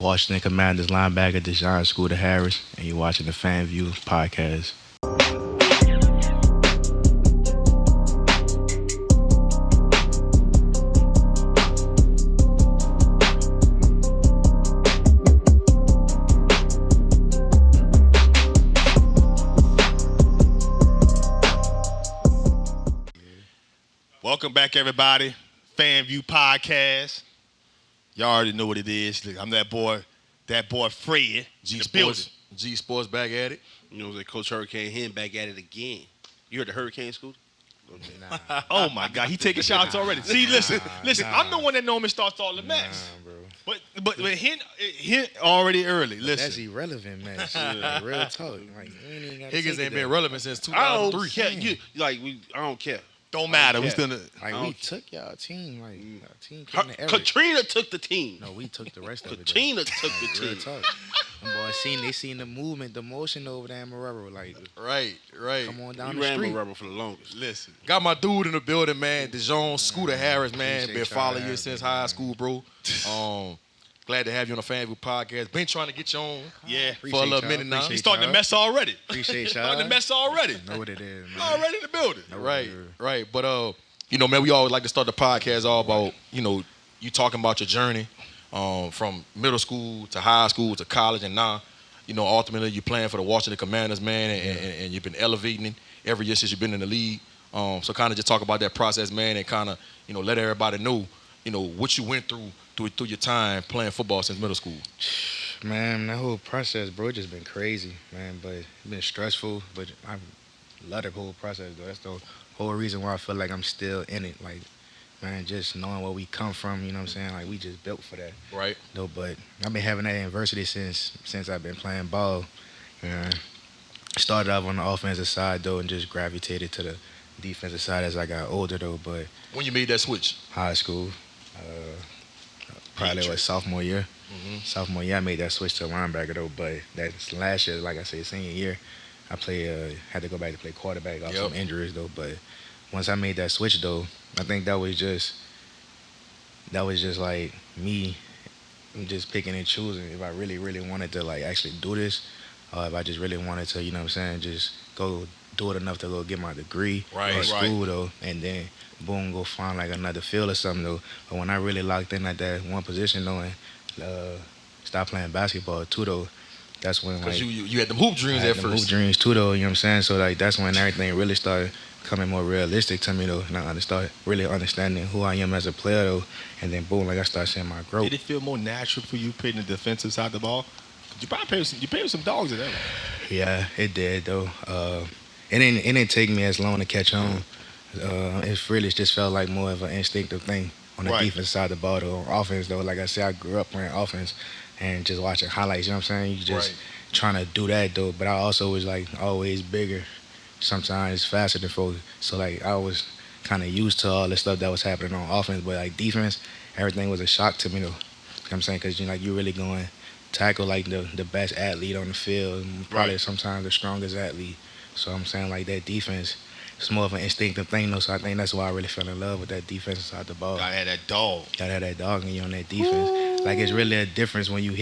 Washington Commanders linebacker Scoota Harris, and you're watching the FanView podcast. Welcome back, everybody. FanView podcast. Y'all already know what it is. Look, I'm that boy Fred. G the building. Sports, G Sports back at it. You know, Coach Hurricane Hen back at it again. You heard the Hurricane Scoota? Nah, Oh my God, he taking shots already. See, listen. I'm the one that normally starts all the mess. bro. But hint already early. That's Listen, irrelevant, man. Shit, like, real talk. Like, you ain't even gotta Higgins take ain't it been there. relevant since I don't 2003. care. I don't care. don't matter. We Yeah. still. Like, we took y'all team. Like, our team came to Everett. Katrina took the team. No, we took the rest of it. though. Katrina took the Real team. talk. Them boys seen the movement, the motion over there in Marrero. Like, Right. come on down You the ran street. rubber for the longest. Listen. Got my dude in the building, man. Scooter Harris, man. appreciate Been y'all following you having since me, high man. school, bro. Glad to have you on the FanView podcast. Been trying to get you on. Yeah. For a little Appreciate minute now. y'all. He's starting to mess already. Appreciate y'all. Starting to mess already. Know what it is, man. Already in the building. Right. But man, we always like to start the podcast all about, you talking about your journey, from middle school to high school to college, and now, ultimately you're playing for the Washington Commanders, man, and you've been elevating it every year since you've been in the league. So kind of just talk about that process, man, and kind of, let everybody know, what you went through your time playing football since middle school. Man, that whole process, bro, just been crazy, man. But it's been stressful. But I love the whole process, though. That's the whole reason why I feel like I'm still in it. Like, man, just knowing where we come from, you know what I'm saying? Like, we just built for that. Right. Though, but I've been having that adversity since I've been playing ball. Started off on the offensive side, though, and just gravitated to the defensive side as I got older, though. But When you made that switch? high school, probably was sophomore year. Sophomore year, I made that switch to linebacker, though. But that's last year, like I said, senior year, I had to go back to play quarterback off some injuries, though. But once I made that switch, though, I think that was just like me just picking and choosing if I really, really wanted to, like, actually do this, or if I just really wanted to, you know what I'm saying, just go do it enough to go get my degree or school, though, and then boom, go find like another field or something, though. But when I really locked in at that one position, though, and stopped playing basketball too, though, that's when, Because like, you had them hoop dreams I had at them first. hoop dreams too, though, you know what I'm saying? So, like, that's when everything really started coming more realistic to me, though, and I started really understanding who I am as a player, though, and then boom, like, I started seeing my growth. Did it feel more natural for you playing the defensive side of the ball? You probably played with some dogs in that one. Yeah, it did, though. It didn't take me as long to catch on. It really just felt like more of an instinctive thing on the Right. defense side of the ball, though. On offense, though, like I said, I grew up playing offense and just watching highlights, you know what I'm saying? You just trying to do that, though. But I also was, like, always bigger, sometimes faster than folks. So, like, I was kind of used to all the stuff that was happening on offense. But, like, defense, everything was a shock to me, though. You know what I'm saying? Because, you really going to tackle, like, the best athlete on the field, and probably sometimes the strongest athlete. So I'm saying, like, that defense, it's more of an instinctive thing, though. So I think that's why I really fell in love with that defensive side of the ball. I had that dog. Gotta have that dog in you on that defense. Like, it's really a difference when you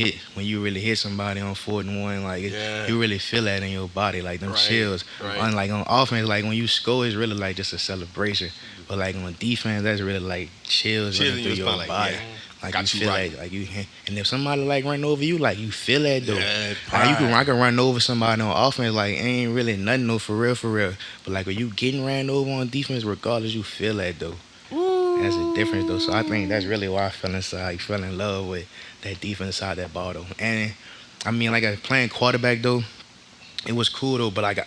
really hit somebody on 4th and 1. Like, you really feel that in your body, like them chills. Unlike on offense, like, when you score, it's really like just a celebration. But, like, on defense, that's really like chills running through your body. Yeah. Like, Got you you feel right. like you, and if somebody like run over you, like, you feel that, though. Yeah, Like, I can run over somebody on offense, like, ain't really nothing, though, for real. But, like, when you getting ran over on defense, regardless, you feel that, though. That's the difference, though. So I think that's really why I fell in love with that defense side of that ball, though. And I mean, like, playing quarterback, though, it was cool, though. But, like,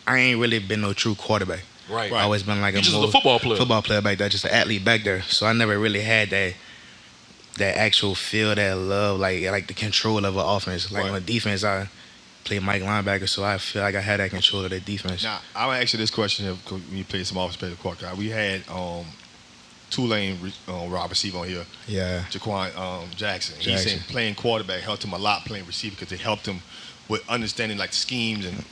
I ain't really been no true quarterback. Right. I always been like You just more was a football player. Football player back there, just an athlete back there. So I never really had that actual feel, that love, like the control of an offense. Like, on defense, I play Mike linebacker, so I feel like I had that control of that defense. Now, I'm going to ask you this question when you play some offensive quarterback. We had Tulane wide receiver on here, Yeah. Jaquan Jackson. He said playing quarterback helped him a lot playing receiver because it helped him with understanding, like, schemes and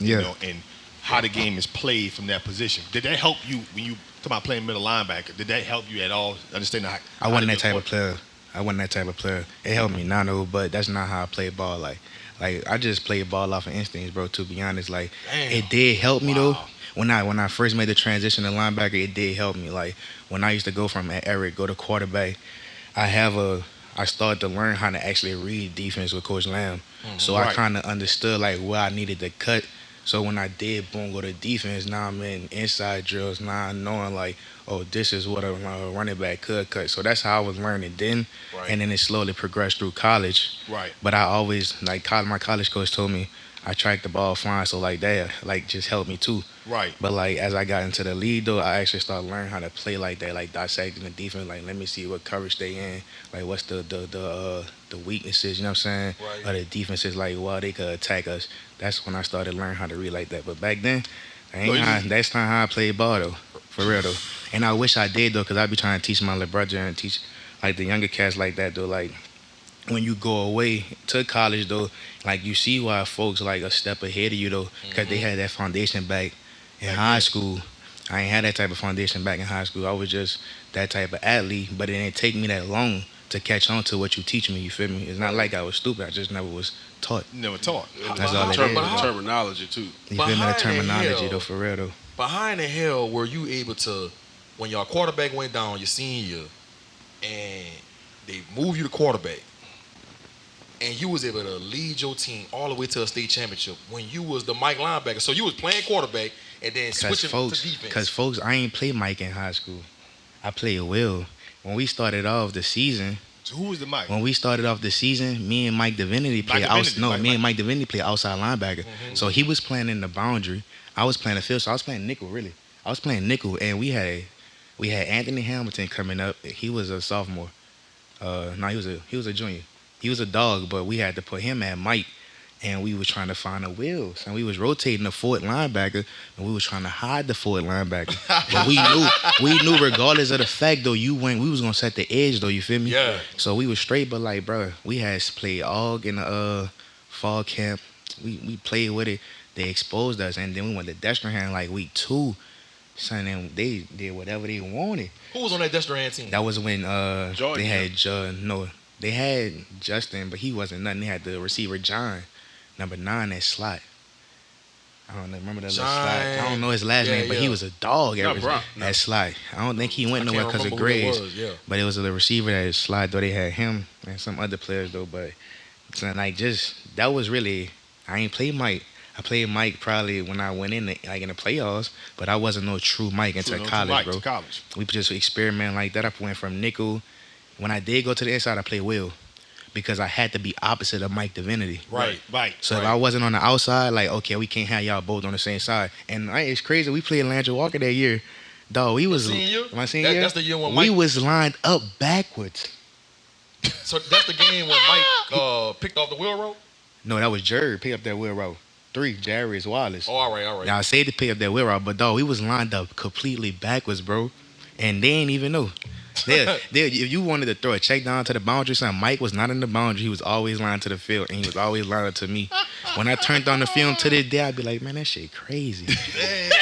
and how the game is played from that position. Did that help you when you talk about playing middle linebacker? Did that help you at all understanding how I wasn't to that type of player. I wasn't that type of player. It helped me now, though, but that's not how I play ball. Like I just play ball off of instincts, bro. To be honest, like Damn. it did help me though. Wow. When I first made the transition to linebacker, it did help me. Like when I used to go from Eric go to quarterback, I have a I started to learn how to actually read defense with Coach Lamb. So I Right. kind of understood like where I needed to cut. So when I did boom go to defense, now I'm in inside drills. Now I'm knowing like, oh, this is what a running back could cut. So that's how I was learning then, Right. and then it slowly progressed through college. Right. But I always like my college coach told me I tracked the ball fine, so like that like just helped me too. Right. But like as I got into the league though, I actually started learning how to play like that, like dissecting the defense. Like let me see what coverage they in, like what's the weaknesses. You know what I'm saying? Right. Or the defenses like well they could attack us. That's when I started learning how to read like that. But back then, that's not how I played ball though, for real though. And I wish I did though, cause I be trying to teach my little brother and teach like the younger cats like that though, like when you go away to college though, like you see why folks like a step ahead of you though, because they had that foundation back in high school. I ain't had that type of foundation back in high school. I was just that type of athlete, but it didn't take me that long to catch on to what you teach me. You feel me? It's not like I was stupid. I just never was taught. Never taught. That's all it is. Terminology too. You feel me? The Behind the terminology hell- though, for real though. Behind the hell were you able to, when your quarterback went down your senior year, and they moved you to quarterback, and you was able to lead your team all the way to a state championship when you was the Mike linebacker. So you was playing quarterback and then switching to defense. Because folks, I ain't play Mike in high school. I played Will. When we started off the season, So who was the Mike? me and Mike Divinity played Divinity, no, Mike- me and Mike Divinity played outside linebacker. So he was playing in the boundary. I was playing the field, so I was playing nickel really. I was playing nickel, and we had Anthony Hamilton coming up. He was a sophomore. No, he was a junior. He was a dog, but we had to put him at Mike, and we was trying to find the wheels, and we was rotating the forward linebacker, and we was trying to hide the forward linebacker. But we knew regardless of the fact though, we was gonna set the edge though. You feel me? Yeah. So we was straight, but like, bro, we had played AUG in the fall camp. We played with it. They exposed us, and then we went to Destrehan like week 2. Son, and they did whatever they wanted. Who was on that Destrehan team? That was when Jordan. they had they had Justin, but he wasn't nothing. They had the receiver John, number 9 at slot. I don't know, remember that little slot? I don't know his last name, but he was a dog at slot. I don't think he went nowhere because of grades. But it was the receiver at slot though. They had him and some other players though. But so, like that was really I ain't played Mike. I played Mike probably when I went in the playoffs, but I wasn't no true Mike until college, bro. College. We just experiment like that. I went from nickel. When I did go to the inside, I played Will because I had to be opposite of Mike Divinity. Right. So if I wasn't on the outside, like, okay, we can't have y'all both on the same side. And it's crazy. We played Landry Walker that year. Dog, we was my senior year. That's the year when we Mike was lined up backwards. So that's the game when Mike picked off the wheel roll? No, that was Jared pick up that wheel route. 3, Jarius Wallace. Oh, all right. Now I say to pick up that wheel route, but dog, we was lined up completely backwards, bro. And they ain't even know. If you wanted to throw a check down to the boundary, son, Mike was not in the boundary. He was always lined to the field, and he was always lined up to me. When I turned on the film to this day, I'd be like, man, that shit crazy.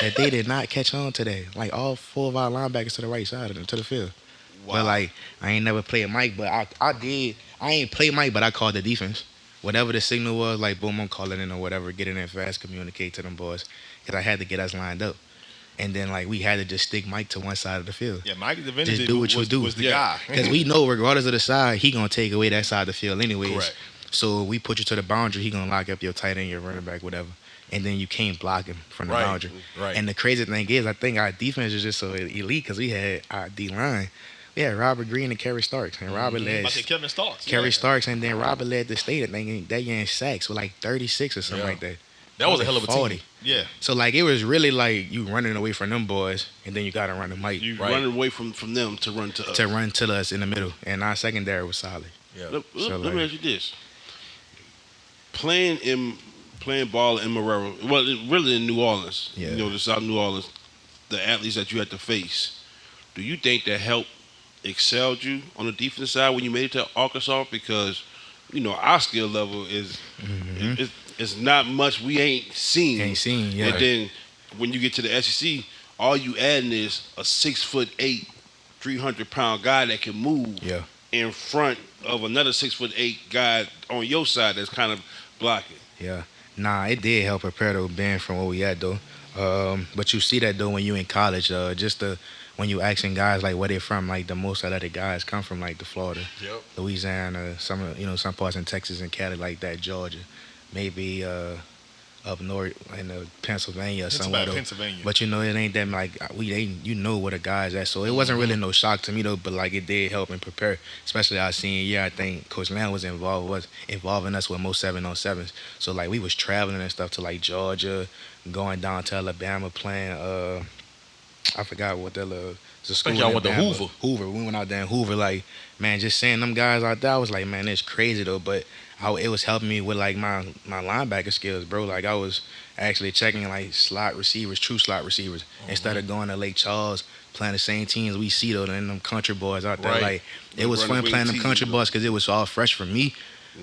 That they did not catch on today. Like all 4 of our linebackers to the right side of them, to the field. Wow. But like, I ain't never played Mike, but I did. I ain't play Mike, but I called the defense. Whatever the signal was, like, boom, I'm calling in or whatever, get in there fast, communicate to them boys. Because I had to get us lined up. And then, like, we had to just stick Mike to one side of the field. Yeah, Mike Divinity just do what you do. Was the guy. Because we know, regardless of the side, he going to take away that side of the field anyways. Correct. So we put you to the boundary, he going to lock up your tight end, your running back, whatever. And then you can't block him from the boundary. Right. And the crazy thing is, I think our defense is just so elite because we had our D-line. We had Robert Green and Kerry Starks. And Robert led Kevin Starks. Kerry Starks, and then Robert led the state, I think, that year in sacks with like 36 or something like that. That was a hell of a 40. team. Yeah. So, like, it was really like you running away from them boys, and then you got to run to Mike. You running away from them to run to us. To run to us in the middle. And our secondary was solid. Yeah. Let me ask you this. Playing ball in Marrero, well, really in New Orleans, Yeah. the South New Orleans, the athletes that you had to face, do you think that helped excelled you on the defensive side when you made it to Arkansas? Because, our skill level is it's not much we ain't seen. Yeah. And then when you get to the SEC, all you adding is a 6'8", 300-pound guy that can move. Yeah. in front of another 6'8" guy on your side that's kind of blocking. Yeah. Nah, it did help prepare though, being from where we at though. But you see that though when you in college, just the when you asking guys like where they from, like the most of the guys come from like the Florida, Yep. Louisiana, some parts in Texas and Cali like that, Georgia, maybe up north in Pennsylvania or It's somewhere about though. Pennsylvania. But it ain't that like where the guys at. So it wasn't really no shock to me though. But like it did help and prepare, especially our senior year. I think Coach Lamb was involving us with most 7-on-7s. So like we was traveling and stuff to like Georgia, going down to Alabama playing. I forgot what the school. I think y'all in went to Alabama. Hoover. Hoover. We went out there in Hoover. Like man, just seeing them guys out there, I was like, man, it's crazy though. But it was helping me with like my linebacker skills, bro. Like I was actually checking like slot receivers, true slot receivers, instead of going to Lake Charles playing the same teams we see though and them country boys out there. Right. Like it was fun playing them country boys because it was all fresh for me.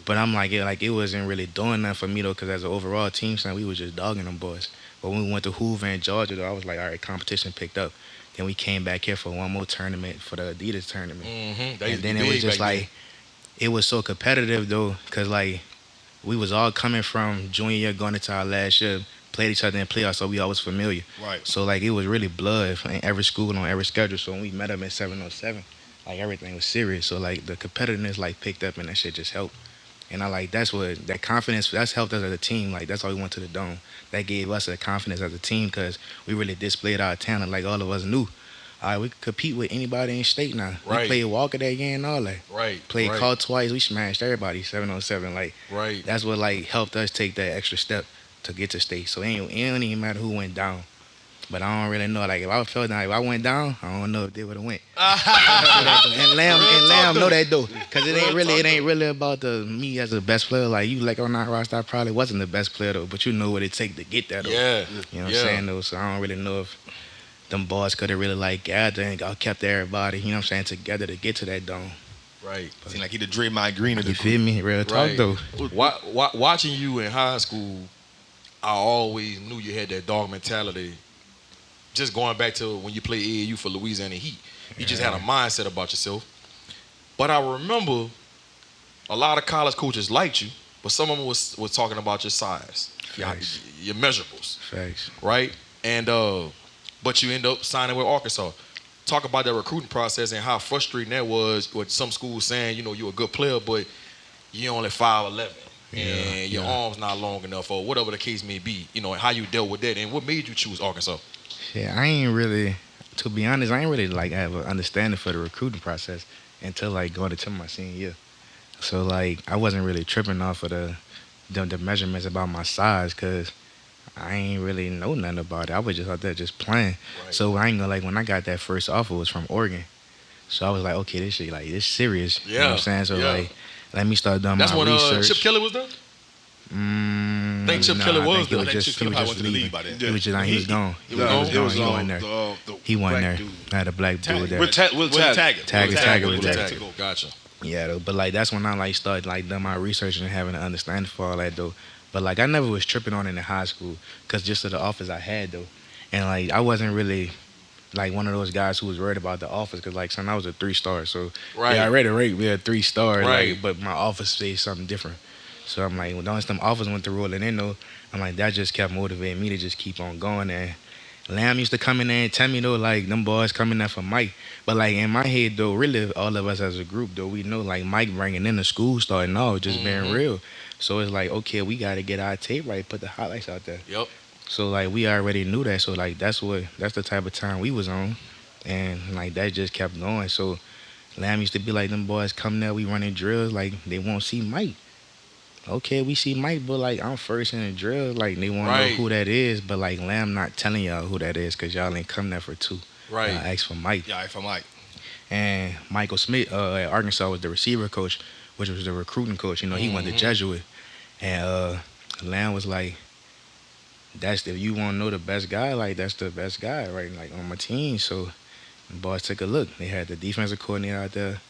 But I'm like it wasn't really doing that for me though because as an overall team, son, we was just dogging them boys. But when we went to Hoover and Georgia though, I was like, all right, competition picked up. Then we came back here for one more tournament for the Adidas tournament, Mm-hmm. and then it was just like it was so competitive though because like we was all coming from junior year going into our last year, played each other in playoffs, so we always familiar. Right. So like it was really blood in every school on every schedule. So when we met up in 7-on-7, like everything was serious. So like the competitiveness like picked up and that shit just helped. And I like that's what that confidence that's helped us as a team. Like that's why we went to the dome. That gave us a confidence as a team because we really displayed our talent. Like all of us knew. All right, we could compete with anybody in state now. Right. We played Walker that year and all that. Right. Played right. Call twice. We smashed everybody 7-on-7. Like Right. that's what like helped us take that extra step to get to state. So it don't even matter who went down. But I don't really know. Like if I went down, I don't know if they would have went. and Lamb know that though, cause it ain't really about me as the best player. Like you like on that roster, I probably wasn't the best player though, but you know what it take to get that though. Yeah. You know what I'm saying though. So I don't really know if them boys could have really like gathered and kept everybody, you know what I'm saying, together to get to that dome. Right. Seemed like he the Draymond Green of the You feel me? Real talk Right. though. Watching you in high school, I always knew you had that dog mentality. Just going back to when you played AAU for Louisiana Heat, you just had a mindset about yourself. But I remember a lot of college coaches liked you, but some of them was talking about your size, Facts. your measurables, Facts. right? And but you end up signing with Arkansas. Talk about that recruiting process and how frustrating that was with some schools saying, you're a good player, but you're only 5'11", and your arm's not long enough, or whatever the case may be. And how you dealt with that, and what made you choose Arkansas? Yeah, I ain't really, to be honest, I ain't really like have an understanding for the recruiting process until like going into my senior year. So like I wasn't really tripping off of the measurements about my size because I ain't really know nothing about it. I was just out there just playing. Right. So I ain't gonna like when I got that first offer it was from Oregon. So I was like, okay, this shit like this serious. You know what I'm saying? So like let me start doing That's my when research. Chip Kelly was there? I think Chip Kelly was there. He was just leaving. He was just he was gone. He wasn't there. He wasn't there. I had a black dude there. Taggart was there. Gotcha. Yeah, though, but like that's when I like started like doing my research and having an understanding for all that though. But like I never was tripping on it in high school because just of the offers I had though, and like I wasn't really like one of those guys who was worried about the offers because like son I was a 3-star, so Right. yeah I read a rate we had 3-star, Right. like, but my offers say something different. So I'm like, when once them offers went to rolling in though, I'm like that just kept motivating me to just keep on going. And Lamb used to come in there and tell me though, like them boys coming there for Mike. But like in my head though, really all of us as a group though, we know like Mike bringing in the school starting off, just being real. So it's like, okay, we got to get our tape right, put the highlights out there. Yep. So like we already knew that. So like that's the type of time we was on, and like that just kept going. So Lamb used to be like them boys coming there, we running drills, like they won't see Mike. Okay, we see Mike, but like I'm first in the drill, like they want to know who that is, but like Lamb not telling y'all who that is because y'all ain't come there for two. Right. Y'all ask for Mike. Yeah, for Mike. And Michael Smith at Arkansas was the receiver coach, which was the recruiting coach. He went to Jesuit, and Lamb was like, "That's if you want to know the best guy, like that's the best guy, right? Like on my team." So the boys took a look. They had the defensive coordinator out there,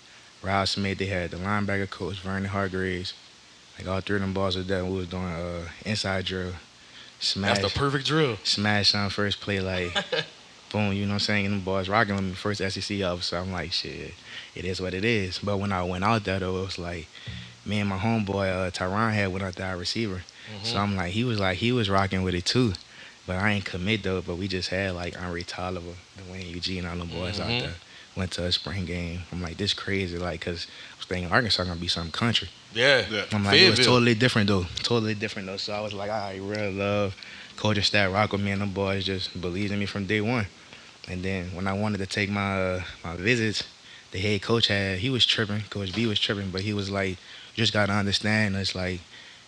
Rob Smith. They had the linebacker coach, Vernon Hargraves. Like all three of them boys was there. We was doing inside drill, smash. That's the perfect drill. Smash on first play, like. boom, you know what I'm saying? And them boys rocking with me, first SEC officer. I'm like, shit, it is what it is. But when I went out there, though, it was like, me and my homeboy, Tyron, had went out there, our receiver. So I'm like, he was rocking with it too. But I ain't commit, though. But we just had, like, Henry Tolliver, Dwayne Eugene, all them boys out there. Went to a spring game. I'm like, this crazy, like, because I was thinking Arkansas going to be some country. Yeah. I'm like, it was totally different, though. Totally different, though. So I was like, I really love coaching staff, rock with me, and them boys just believed in me from day one. And then when I wanted to take my my visits, the head coach he was tripping. Coach B was tripping, but he was like, you just got to understand, it's like,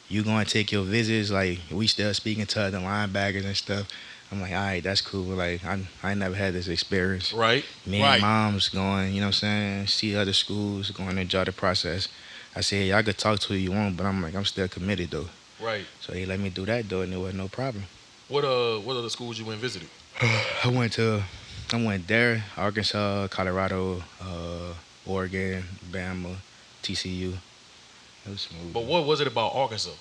you going to take your visits, like, we still speaking to the linebackers and stuff. I'm like, all right, that's cool. Like, I never had this experience. Right. Me and mom's going, you know what I'm saying, see other schools, going to enjoy the process. I said, y'all could talk to who you want, but I'm like, I'm still committed, though. Right. So they let me do that, though, and it was no problem. What other schools you went and visited? I went there, Arkansas, Colorado, Oregon, Bama, TCU. It was smooth. But what was it about Arkansas?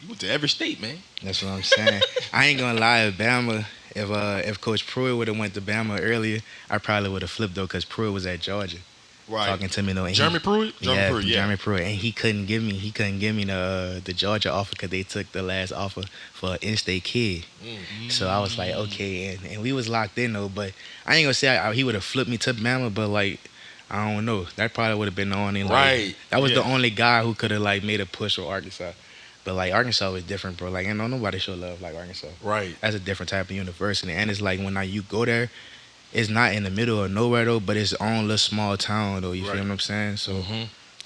You went to every state, man. That's what I'm saying. I ain't gonna lie, Bama. If Coach Pruitt would have went to Bama earlier, I probably would have flipped though, because Pruitt was at Georgia. Right. Talking to me though. Jeremy Pruitt? Jeremy Pruitt, and he couldn't give me the Georgia offer because they took the last offer for an in-state kid. So I was like, okay, and we was locked in though. But I ain't gonna say he would have flipped me to Bama, but like, I don't know. That probably would have been the only that was the only guy who could have like made a push for Arkansas. But like Arkansas was different, bro. Like, I know nobody show love like Arkansas. Right. That's a different type of university, and it's like when you go there, it's not in the middle of nowhere though, but it's own little small town though. You feel what I'm saying? So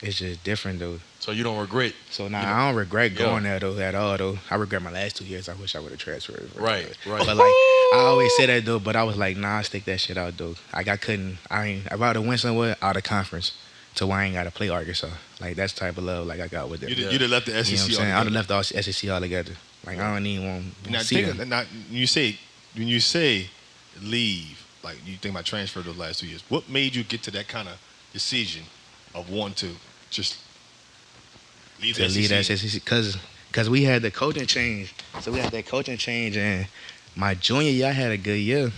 it's just different though. So you don't regret? So I don't regret going there though at all though. I regret my last 2 years. I wish I would have transferred. Right. But like I always say that though, but I was like, nah, I stick that shit out though. Like I ain't about to win somewhere out of conference to where I ain't got to play Arkansas. Like that's the type of love like I got with them. You'd have left the SEC. You know what I'm saying? I'd have left the SEC altogether. Like I don't even want to see them. Now, when you say leave, like you think about transfer those last 2 years, what made you get to that kind of decision of wanting to just leave the SEC? Because we had the coaching change. So we had that coaching change, and my junior year, I had a good year.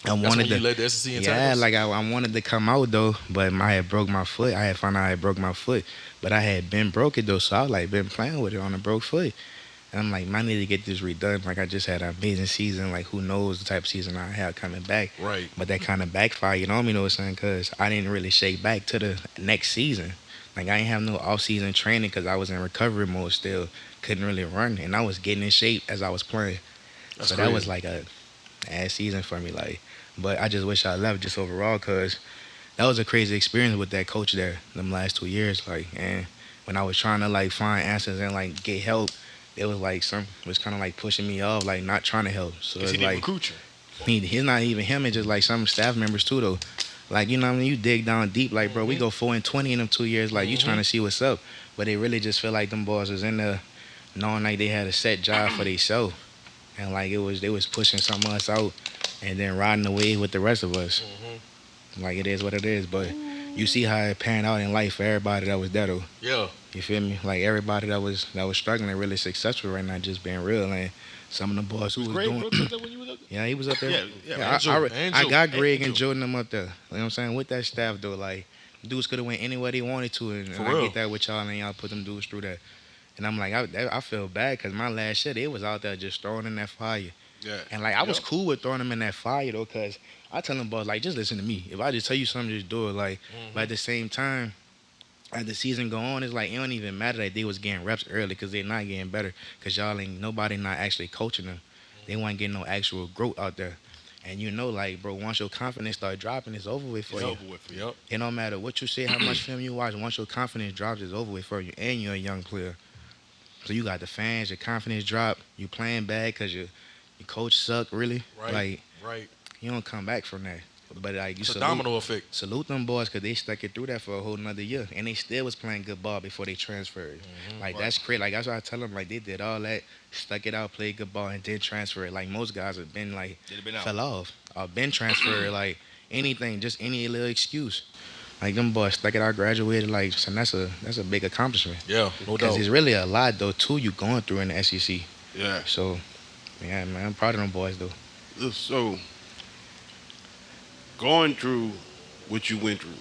You led the SEC in tackles? Like I wanted to come out though, but I had broke my foot. I had found out I had broke my foot, but I had been broke it though, so I like been playing with it on a broke foot. And I'm like, I need to get this redone. Like I just had an amazing season. Like who knows the type of season I had coming back. Right. But that kind of backfired. You know what I'm saying? Because I didn't really shake back to the next season. Like I ain't have no off-season training because I was in recovery mode still. Couldn't really run, and I was getting in shape as I was playing. That's so crazy. that was like a ass season for me. Like. But I just wish I left just overall because that was a crazy experience with that coach there them last 2 years. Like, and when I was trying to like find answers and like get help, it was like was kind of like pushing me off, like not trying to help. So it's he like didn't recruit you. He's not even him. It's just like some staff members too though. Like you know what I mean, you dig down deep. Like bro, we go 4-20 in them 2 years. Like you trying to see what's up, but they really just feel like them boys was in there knowing like they had a set job for themselves, and like they was pushing some of us out. And then riding the wave with the rest of us. Like, it is what it is. But you see how it panned out in life for everybody that was there, though. Yeah. You feel me? Like, everybody that was struggling and really successful right now, just being real. And some of the boys who was doing... When you was up there? Yeah, he was up there. Yeah. I got Greg and Jordan them up there. You know what I'm saying? With that staff, though, like, dudes could have went anywhere they wanted to. And I get that with y'all, and y'all put them dudes through that. And I'm like, I feel bad because my last shit, it was out there just throwing in that fire. Yeah. And like I was cool with throwing them in that fire though, cause I tell them boys like just listen to me. If I just tell you something, just do it. Like, but at the same time, as the season go on, it's like it don't even matter that they was getting reps early, cause they're not getting better, cause y'all ain't nobody not actually coaching them. They weren't getting no actual growth out there. And you know, like bro, once your confidence start dropping, it's over with for you. It's over with. Yep. It don't matter what you say, how much film you watch. Once your confidence drops, it's over with for you, and you're a young player. So you got the fans, your confidence drop. You playing bad cause your coach suck, really. Right. You don't come back from that. But like it's a domino effect. Salute them boys because they stuck it through that for a whole nother year, and they still was playing good ball before they transferred. That's crazy. Like that's why I tell them like they did all that, stuck it out, played good ball, and then transferred. Like most guys have been like fell off or been transferred. Like anything, just any little excuse. Like them boys stuck it out, graduated. Like so that's a big accomplishment. Yeah, no doubt. Because it's really a lot though too you going through in the SEC. Yeah. So. Yeah, man, I'm proud of them boys, though. So, going through what you went through,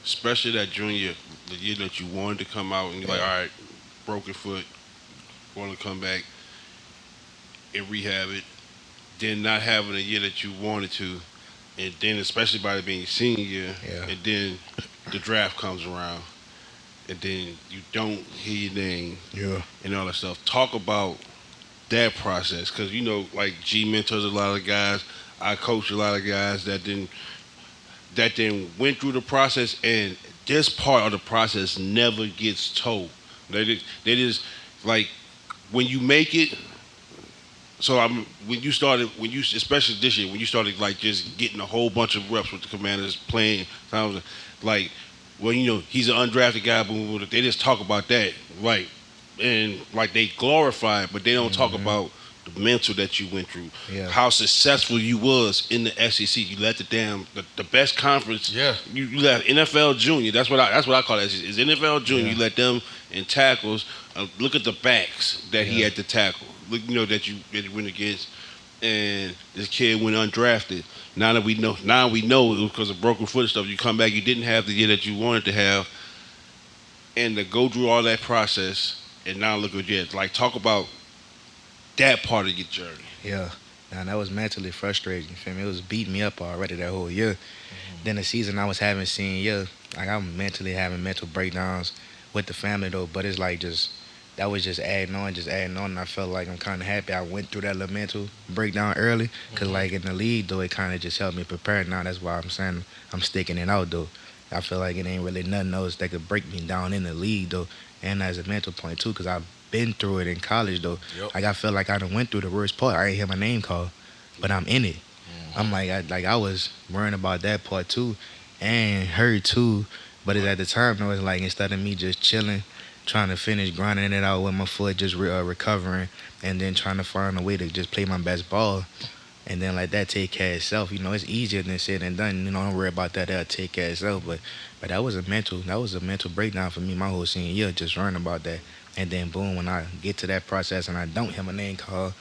especially that junior, the year that you wanted to come out and you're like, all right, broken foot, want to come back and rehab it, then not having a year that you wanted to, and then especially by it being senior year, and then the draft comes around, and then you don't hear your name, and all that stuff. Talk about that process, because like G mentors a lot of guys. I coach a lot of guys that then went through the process, and this part of the process never gets told. They just like when you make it. So when you especially this year when you started like just getting a whole bunch of reps with the Commanders playing, like he's an undrafted guy, but they just talk about that, right? And like they glorify it, but they don't talk about the mental that you went through, how successful you was in the SEC. You let the best conference. Yeah. You let NFL junior. That's what I call it. Is NFL junior. You let them in tackles. Look at the backs that he had to tackle. Look, that you went against, and this kid went undrafted. Now we know it was because of broken foot and stuff. You come back, you didn't have the year that you wanted to have, and to go through all that process, and now look what you had. Like, talk about that part of your journey. Yeah. Now that was mentally frustrating. You feel me? It was beating me up already that whole year. Then the season I was having senior year, like I'm mentally having mental breakdowns with the family though. But it's like that was just adding on. And I felt like I'm kind of happy I went through that little mental breakdown early. Because like in the league though, it kind of just helped me prepare. Now that's why I'm saying I'm sticking it out though. I feel like it ain't really nothing else that could break me down in the league though. And as a mental point too, because I've been through it in college though. Like I feel like I done went through the worst part. I ain't hear my name called, but I'm in it. I'm like I was worrying about that part too, and her too. But at the time though, it's like instead of me just chilling, trying to finish grinding it out with my foot, just recovering, and then trying to find a way to just play my best ball, and then like that take care of itself. It's easier than said and done. Don't worry about that. That'll take care of itself. But that was a mental breakdown for me my whole senior year, just learning about that. And then boom, when I get to that process and I don't have my name called,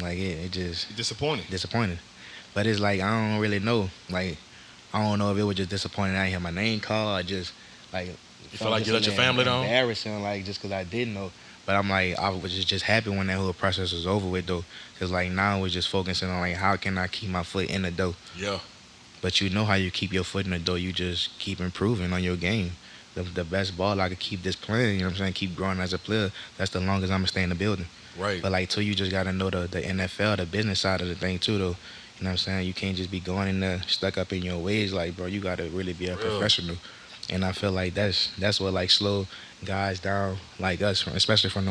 like it just disappointed. But it's like I don't really know. Like I don't know if it was just disappointing I didn't have my name called, or just like you feel like you let your family down. Embarrassing, like just because I didn't know. But I'm like I was just happy when that whole process was over with though, because like now we're just focusing on like how can I keep my foot in the door. Yeah. But you know how you keep your foot in the door, you just keep improving on your game. The best ball I could keep this playing, keep growing as a player. That's the longest I'm gonna stay in the building. Right. But like too, you just gotta know the NFL, the business side of the thing too though. You can't just be going in there stuck up in your ways. Like, bro, you gotta really be a professional. And I feel like that's what like slow guys down like us, especially from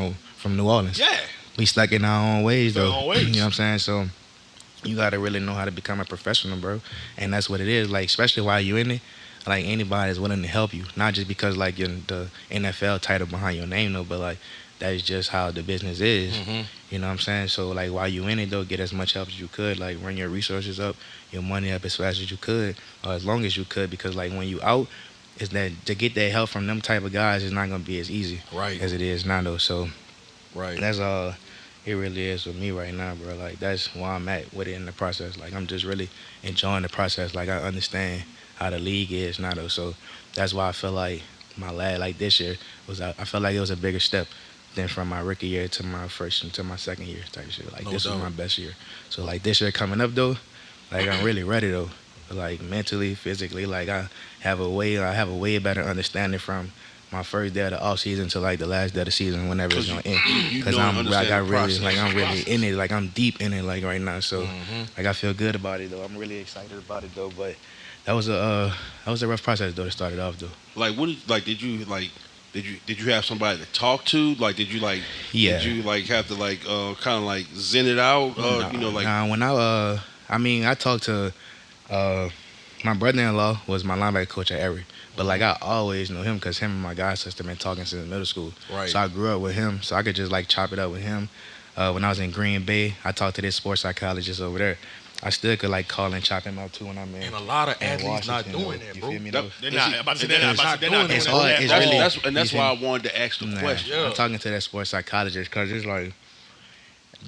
New Orleans. Yeah. We stuck in our own ways though. So you gotta really know how to become a professional, bro. And that's what it is. Like, especially while you in it, like anybody is willing to help you. Not just because like you're the NFL title behind your name though, but like that's just how the business is. You know what I'm saying? So like while you in it though, get as much help as you could. Like run your resources up, your money up as fast as you could, or as long as you could, because like when you out, is that to get that help from them type of guys is not gonna be as easy as it is now though. So that's all it really is with me right now, bro. Like that's where I'm at with it in the process. Like I'm just really enjoying the process. Like I understand how the league is now though. So that's why I feel like like this year I felt like it was a bigger step than from my rookie year to my second year type shit. Like this was my best year. So like this year coming up though, like I'm really ready though. Like mentally, physically, like I have a way better understanding from my first day of the off season to like the last day of the season, whenever it's gonna end. Because I'm really in it. Like I'm deep in it, like right now. So like I feel good about it though. I'm really excited about it though. But that was a rough process though to start it off though. Like did you have somebody to talk to? Like did you like have to like kind of like zen it out? When I talked to my brother-in-law was my linebacker coach at Every. But like I always know him because him and my god sister been talking since middle school. Right. So I grew up with him, so I could just like chop it up with him. When I was in Green Bay, I talked to this sports psychologist over there. I still could like call and chop him up too when I'm in. And a lot of athletes Washington, not doing that, bro. You feel me, though? They're not doing That's why I wanted to ask the question. I'm talking to that sports psychologist because it's like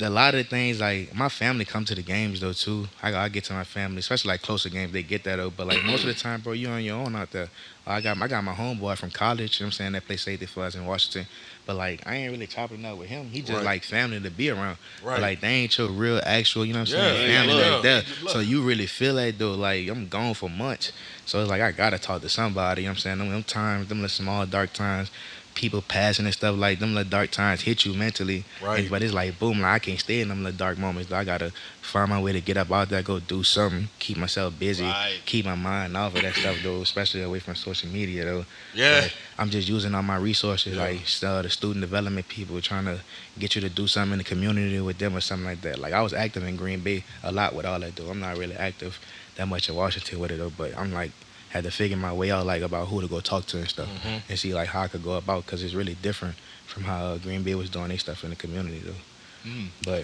a lot of things like my family come to the games though too. I get to my family, especially like closer games. They get that though. But like most of the time, bro, you on your own out there. I got my homeboy from college. You know what I'm saying, that play safety for us in Washington. But like I ain't really chopping up with him. He just Right. like family to be around. Right. But like they ain't your real actual. You know what I'm Yeah, saying, yeah, family yeah. like that. Yeah. So you really feel that though. Like I'm gone for months. So it's like I gotta talk to somebody. You know what I'm saying, them times, them little small dark times. People passing and stuff like them little dark times hit you mentally. Right. But it's like boom, like I can't stay in them little dark moments. I gotta find my way to get up out there, go do something, keep myself busy, Right. keep my mind off of that stuff though, especially away from social media though. Yeah. But I'm just using all my resources, Yeah. like the student development people trying to get you to do something in the community with them or something like that. Like I was active in Green Bay a lot with all that though. I'm not really active that much in Washington with it though, but I'm like had to figure my way out like about who to go talk to and stuff and see like how I could go about because it's really different from how Green Bay was doing their stuff in the community though. But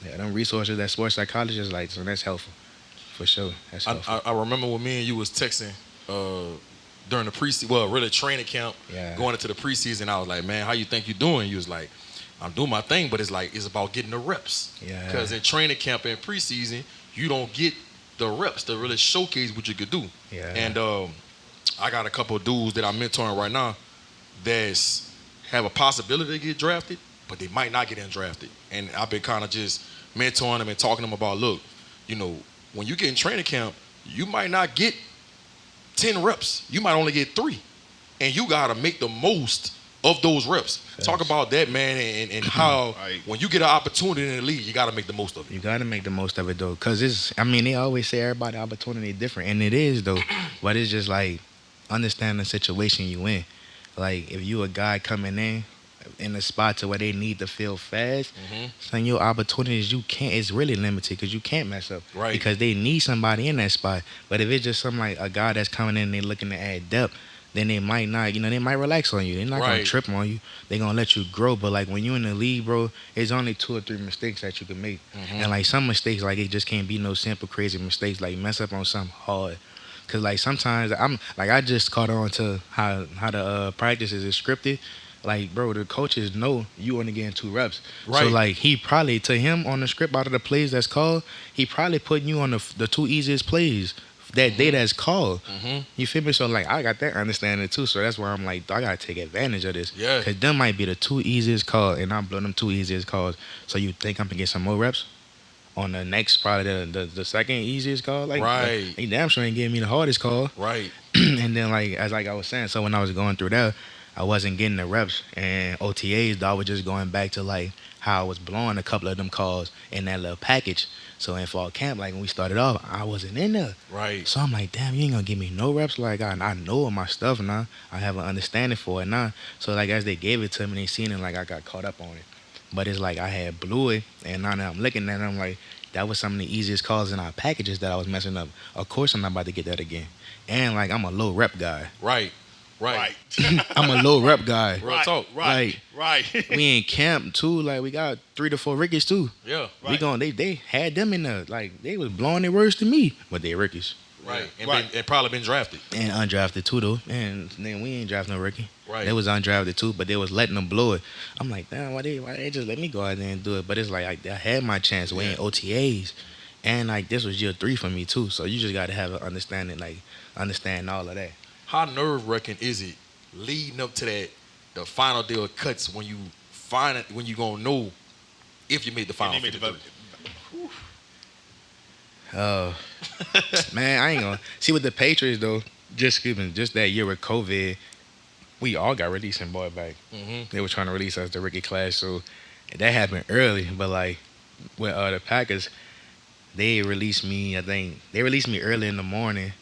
yeah, them resources that sports psychologists like, so that's helpful for sure. That's helpful. I remember when me and you was texting during the preseason, well, really training camp, Yeah. going into the preseason. I was like, man, how you think you doing? You was like, I'm doing my thing, but it's like it's about getting the reps. Yeah. Because in training camp and preseason, you don't get the reps to really showcase what you could do. Yeah. And I got a couple of dudes that I'm mentoring right now that's have a possibility to get drafted, but they might not get undrafted. And I've been kind of just mentoring them and talking to them about, look, you know, when you get in training camp, you might not get 10 reps. You might only get 3. And you got to make the most of those reps. Facts. Talk about that, man, and how Right. when you get an opportunity in the league, you got to make the most of it. You gotta make the most of it though, cause it's. I mean, they always say everybody opportunity different, and it is though. But it's just like understand the situation you in. Like if you a guy coming in a spot to where they need to feel fast, so your opportunities you can't. It's really limited because you can't mess up. Right. Because they need somebody in that spot. But if it's just something like a guy that's coming in, and they looking to add depth. Then they might not, they might relax on you. They're not gonna Right. trip on you. They're gonna let you grow. But like when you in the league, bro, it's only 2 or 3 mistakes that you can make. And like some mistakes, like it just can't be no simple crazy mistakes. Like mess up on something hard. Cause like sometimes I just caught on to how the practices is scripted. Like bro, the coaches know you only getting 2 reps. So Right. like he probably to him on the script out of the plays that's called, he probably putting you on the 2 easiest plays that day that's called. You feel me? So like I got that understanding too. So that's where I'm like, I gotta take advantage of this. Yeah. Cause them might be the 2 easiest calls, and I'm blowing them 2 easiest calls. So you think I'm gonna get some more reps on the next, probably the second easiest call? Like, Right. He damn sure ain't giving me the hardest call. Right. And then like as like I was saying, so when I was going through that, I wasn't getting the reps and OTAs. Though I was just going back to like how I was blowing a couple of them calls in that little package. So in fall camp, like when we started off, I wasn't in there. Right. So I'm like, damn, you ain't gonna give me no reps. Like I know my stuff now. I have an understanding for it now. So like as they gave it to me, they seen it, like I got caught up on it. But it's like I had blew it, and now that I'm looking at it, I'm like, that was some of the easiest calls in our packages that I was messing up. Of course I'm not about to get that again. And like I'm a low rep guy. Right. Right. I'm a low rep guy. Real talk. Right. Right. We in camp too. Like we got 3 to 4 rookies too. Yeah. We they had them in there. Like they was blowing their words to me, but they rookies Right. And, Right. and probably been drafted. and undrafted too though. And then we ain't draft no rookie. Right. They was undrafted too, but they was letting them blow it. I'm like, damn, why they just let me go out there and do it? But it's like I had my chance. We ain't OTAs, and like this was year 3 for me too. So you just got to have an understanding, like understand all of that. How nerve wracking is it leading up to that, the final day of cuts when you find it, when you gonna know if you made the final And they made the 53? Man, I ain't gonna see with the Patriots though. Just that year with COVID, we all got released and brought back. They were trying to release us the rookie class, so that happened early. But like with the Packers, they released me. I think they released me early in the morning.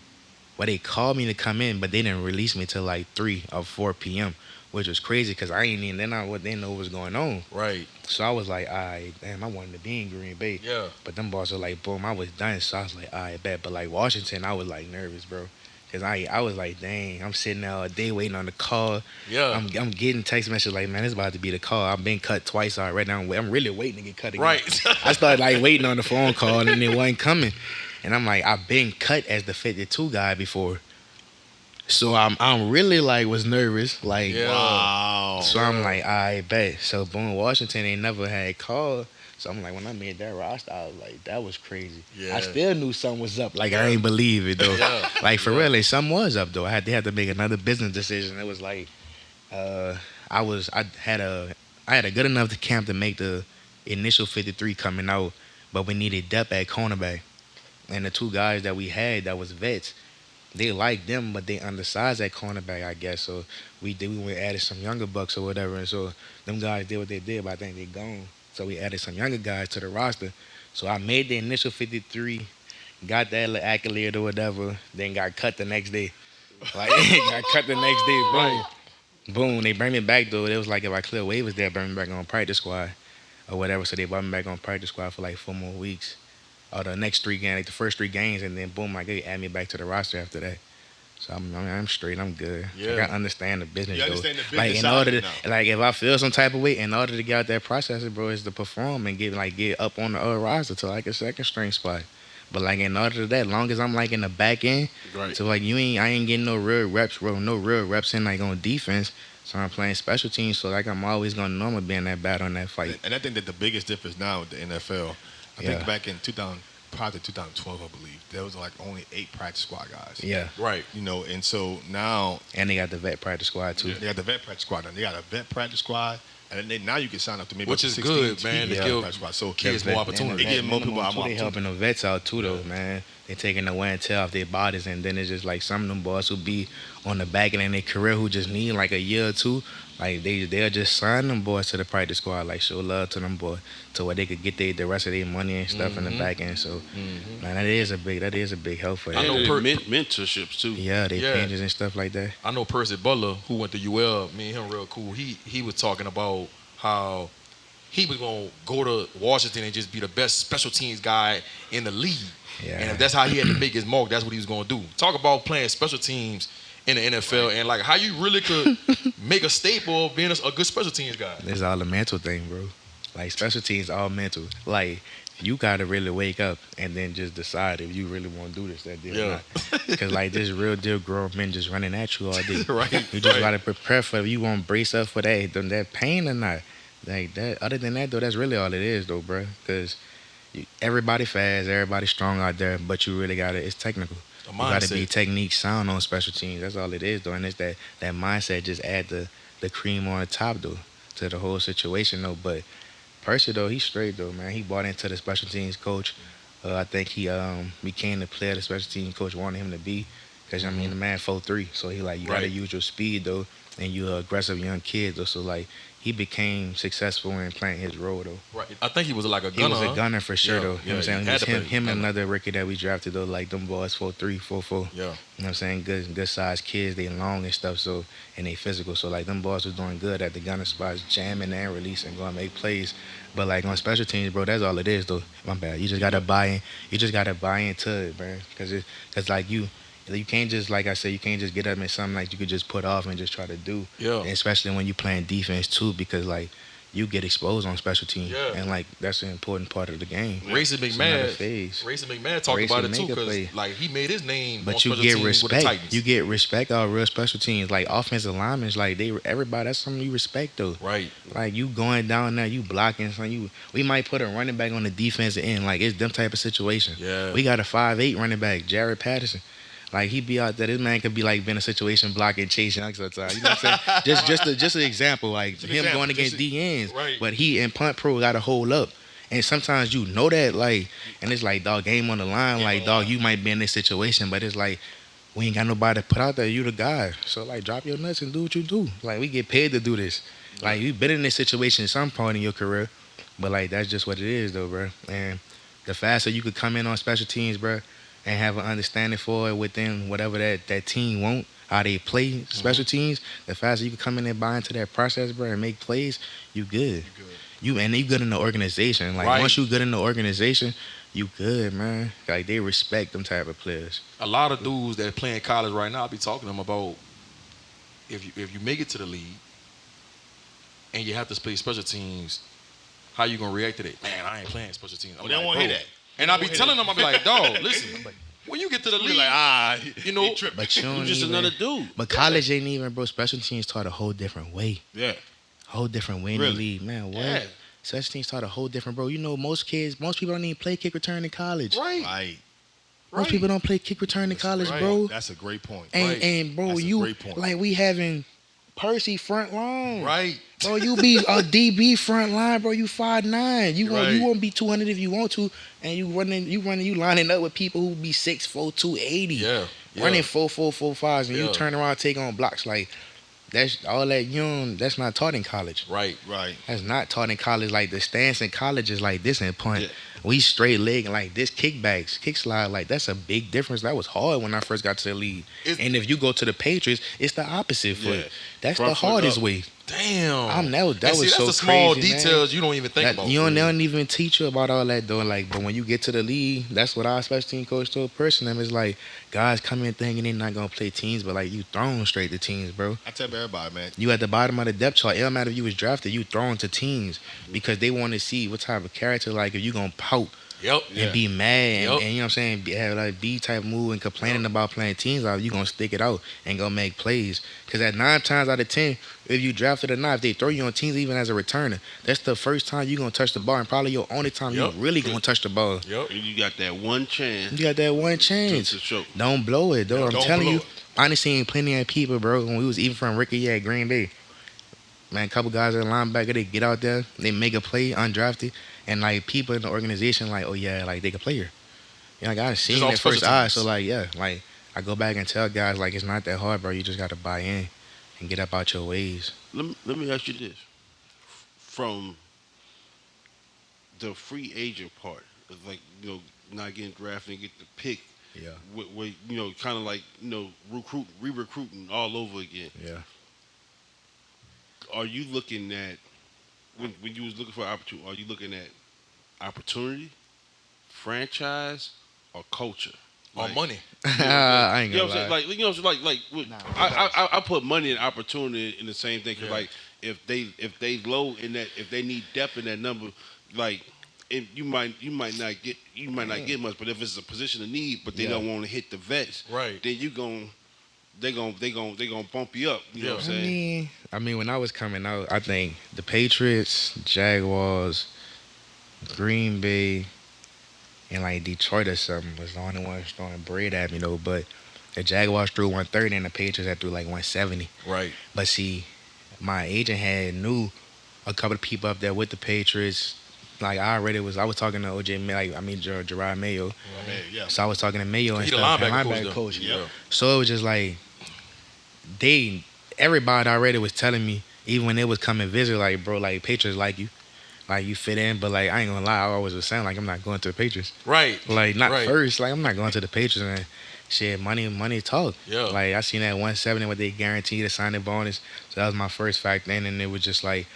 Well, they called me to come in, but they didn't release me till like 3 or 4 p.m., which was crazy because I ain't even they didn't know what was going on. Right. So I was like, all right, damn, I wanted to be in Green Bay. Yeah. But them balls were like, boom, I was done. So I was like, all right, bet. But like Washington, I was like nervous, bro. Because I was like, dang, I'm sitting there all day waiting on the call. Yeah. I'm getting text messages like, man, it's about to be the call. I've been cut twice already. I'm really waiting to get cut again. Right. I started like waiting on the phone call and it wasn't coming. And I'm like, I've been cut as the 52 guy before. So I'm really like was nervous. Like, Yeah. Wow. so I'm like, I bet. So boom, Washington ain't never had call. So I'm like, when I made that roster, I was like, that was crazy. Yeah. I still knew something was up. Like I ain't believe it though. Like for real, like, something was up though. They had to make another business decision. It was like, uh, I had a good enough camp to make the initial 53 coming out, but we needed depth at cornerback. And the two guys that we had that was vets, they liked them, but they undersized at cornerback, I guess. So we went added some younger bucks or whatever, and so them guys did what they did, but I think they gone. So we added some younger guys to the roster. So I made the initial 53, got that little accolade or whatever, then got cut the next day. Like got cut the next day, boom, boom. They bring me back though. It was like if I clear waivers, they'll bring me back on practice squad or whatever. So they brought me back on practice squad for like 4 more weeks. Or the next 3 games, like the first 3 games, and then boom, like they add me back to the roster after that. So I'm straight. I'm good. Yeah. I gotta understand the business. You though. understand the business Like in side order of it to, now. like if I feel some type of way, in order to get out that process, bro, is to perform and get up on the roster to like a second string spot. But like in order to that, long as I'm like in the back end, Right. so like I ain't getting no real reps, bro, no real reps in like on defense. So I'm playing special teams, so like I'm always gonna normally be in that battle in that fight. And I think that the biggest difference now with the NFL, I think Yeah. back in 2000, prior to 2012, I believe, there was like only 8 practice squad guys. Yeah, Right. You know, and so now and they got the vet practice squad too. they got the vet practice squad. And they got a vet practice squad, and then now you can sign up to maybe Which up to is 16 good, man, to teams give practice squad. So kids yeah, more vet- opportunity. They give more people minimum, more too, they helping opportunity. the vets out too, though, man. They taking the wear and tear off their bodies, and then it's just like some of them boys who be on the back end of their career who just need like a year or two. Like they'll just sign them boys to the practice squad, like show love to them boys, to where they could get the rest of their money and stuff in the back end. So, man, that is a big help for I them. know And mentorships too. Yeah, they Yeah. pages and stuff like that. I know Percy Butler, who went to UL. Me and him real cool. He was talking about how he was gonna go to Washington and just be the best special teams guy in the league. Yeah. And if that's how he had to make his mark, that's what he was gonna do. Talk about playing special teams in the NFL and like how you really could make a staple of being a good special teams guy. It's all a mental thing, bro. Like special teams, all mental. Like you gotta really wake up and then just decide if you really want to do this that day or Yeah. not. Because like this real deal grown men just running at you all day. Right. You just Right. gotta prepare for it. You want to brace up for that pain or not. Like that. Other than that though, that's really all it is though, bro. Because everybody fast, everybody strong out there, but you really gotta. It's technical. A You gotta mindset. be technique sound on special teams. That's all it is though, and it's that mindset just add the cream on the top though to the whole situation though. But Percy though, he's straight though, man. He bought into the special teams coach. I think he became the player the special teams coach wanted him to be. Cause I mean the man 4'3", so he like you gotta Right. use your speed though, and you aggressive young kid though. So like he became successful in playing his role though. Right. I think he was like a He gunner. was a huh? gunner for sure Yeah, though. You know what yeah, I'm he saying? It had was to him, play him and gunner. another rookie that we drafted though, like them boys 4'3", 4'4". Yeah. You know what I'm saying? Good sized kids, they long and stuff, so and they physical. So like them boys was doing good at the gunner spots, jamming and releasing, going to make plays. But like on special teams, bro, that's all it is though. My bad. You just gotta buy in. You just gotta buy into it, bro. Cause like you can't just, like I said, you can't just get up in something like you could just put off and just try to do. Yeah. And especially when you playing defense too, because like you get exposed on special teams, Yeah. and like that's an important part of the game. Racing It's another McMahon. phase. Racing McMahon talked Racing about it too, make a because play. like he made his name on But you special get teams with the respect. Titans. You get respect out of real special teams. Like offensive linemen, like everybody. That's something you respect though. Right. Like you going down there, you blocking something. We might put a running back on the defensive end. Like it's them type of situation. Yeah. We got a 5'8" running back, Jared Patterson. Like he be out there. This man could be like in a situation blocking, chasing sometimes. You know what I'm saying? just an example. Like an him example, going against just D ends. Right. But he in punt pro got to hold up. And sometimes you know that, like, and it's like, dog, game on the line. Game Like, on the dog, line. you might be in this situation, but it's like, we ain't got nobody to put out there. You the guy. So, like, drop your nuts and do what you do. Like, we get paid to do this. Like, you've been in this situation at some point in your career, but, like, that's just what it is, though, bro. And the faster you could come in on special teams, bro, and have an understanding for it within whatever that team want, how they play special teams, the faster you can come in and buy into that process, bro, and make plays, you good. You good in the organization. Like Right. once you good in the organization, you good, man. Like they respect them type of players. A lot of dudes that play in college right now, I be talking to them about if you make it to the league and you have to play special teams, how you gonna react to that? Man, I ain't playing special teams. I'm Well, they don't like, want to bro. hear that. And I be telling them, I be like, dog, listen, when you get to the Be league, like, you know, But you You don't just even, another dude. But college ain't even, bro. Special teams taught a whole different way. Yeah. Whole different way in the Really? league, man. What? Yeah. special teams taught a whole different, bro. You know, most people don't even play kick return in college. Right. Right. Most people don't play kick return in college, right. bro. That's a great point. And bro, That's a you great point. like we having Percy front line. Right. Bro, you be a DB front line, bro. You 5'9". You won't be 200 if you want to, and you lining up with people who be 6'4", 280. Yeah. Running 4'4", 4'5", and you Yeah. turn around and take on blocks like that's all that that's not taught in college. Right. Right. That's not taught in college. Like the stance in college is like this in punt. Yeah. We straight leg and like this kickbacks, kick slide, like that's a big difference. That was hard when I first got to the league. And if you go to the Patriots, it's the opposite foot. Yeah. That's Front the foot hardest up. way. Damn. That And see, was that's so the small crazy, man. details you don't even think about. They don't even teach you about all that though. Like, but when you get to the league, that's what our special team coach told person. Them is like, guys come in thinking they're not gonna play teams, but like you thrown straight to teams, bro. I tell everybody, man. You at the bottom of the depth chart. It don't matter if you was drafted, you thrown to teams because they want to see what type of character. Like if you gonna pout Yep. and be mad Yep. and you know what I'm saying, have like B type move and complaining about playing teams out, you gonna stick it out and go make plays. Cause at 9 times out of 10, if you drafted or not, if they throw you on teams even as a returner, that's the first time you gonna touch the ball and probably your only time Yep. you really gonna touch the ball. Yep. You got that one chance. You got that one chance. To show. Don't blow it, though. I'm Don't telling blow you, it. I done seen plenty of people, bro, when we was eating from Ricky at Green Bay. Man, a couple guys at linebacker, they get out there, they make a play, undrafted, and like people in the organization, like, oh yeah, like they can play here. You know, like I seen Just it off at first special eye, teams. so like yeah, like I go back and tell guys like it's not that hard, bro. You just got to buy in and get up out your ways. Let me ask you this: from the free agent part, of like not getting drafted and get the pick, Yeah, where kind of like re-recruiting all over again. yeah. Are you looking at when you was looking for opportunity? Are you looking at opportunity, franchise, or culture? Or money. I ain't You know gonna what I'm lie. saying? I put money and opportunity in the same thing. 'Cause Yeah. like if they low in that, if they need depth in that number, like you might not get much. But if it's a position of need, but they Yeah. don't want to hit the vets, Right. then they gonna bump you up. You know what I'm saying? I mean, when I was coming out, I think the Patriots, Jaguars, Green Bay, and like Detroit or something was the only ones throwing bread at me though. But the Jaguars threw 130 and the Patriots had threw like 170. Right. But see, my agent knew a couple of people up there with the Patriots. Like I was talking to Gerard Mayo. Man, yeah. So I was talking to Mayo and He the stuff. linebacker coach, though. coach. Yeah. So it was just like everybody already was telling me, even when they was coming visit, like bro, like Patriots like you fit in, but like I ain't gonna lie, I always was saying like I'm not going to the Patriots. Right. Like not Right. first, like I'm not going to the Patriots and shit, money talk. Yeah. Like I seen that 170 what they guaranteed a signing bonus. So that was my first factor in, and it was just like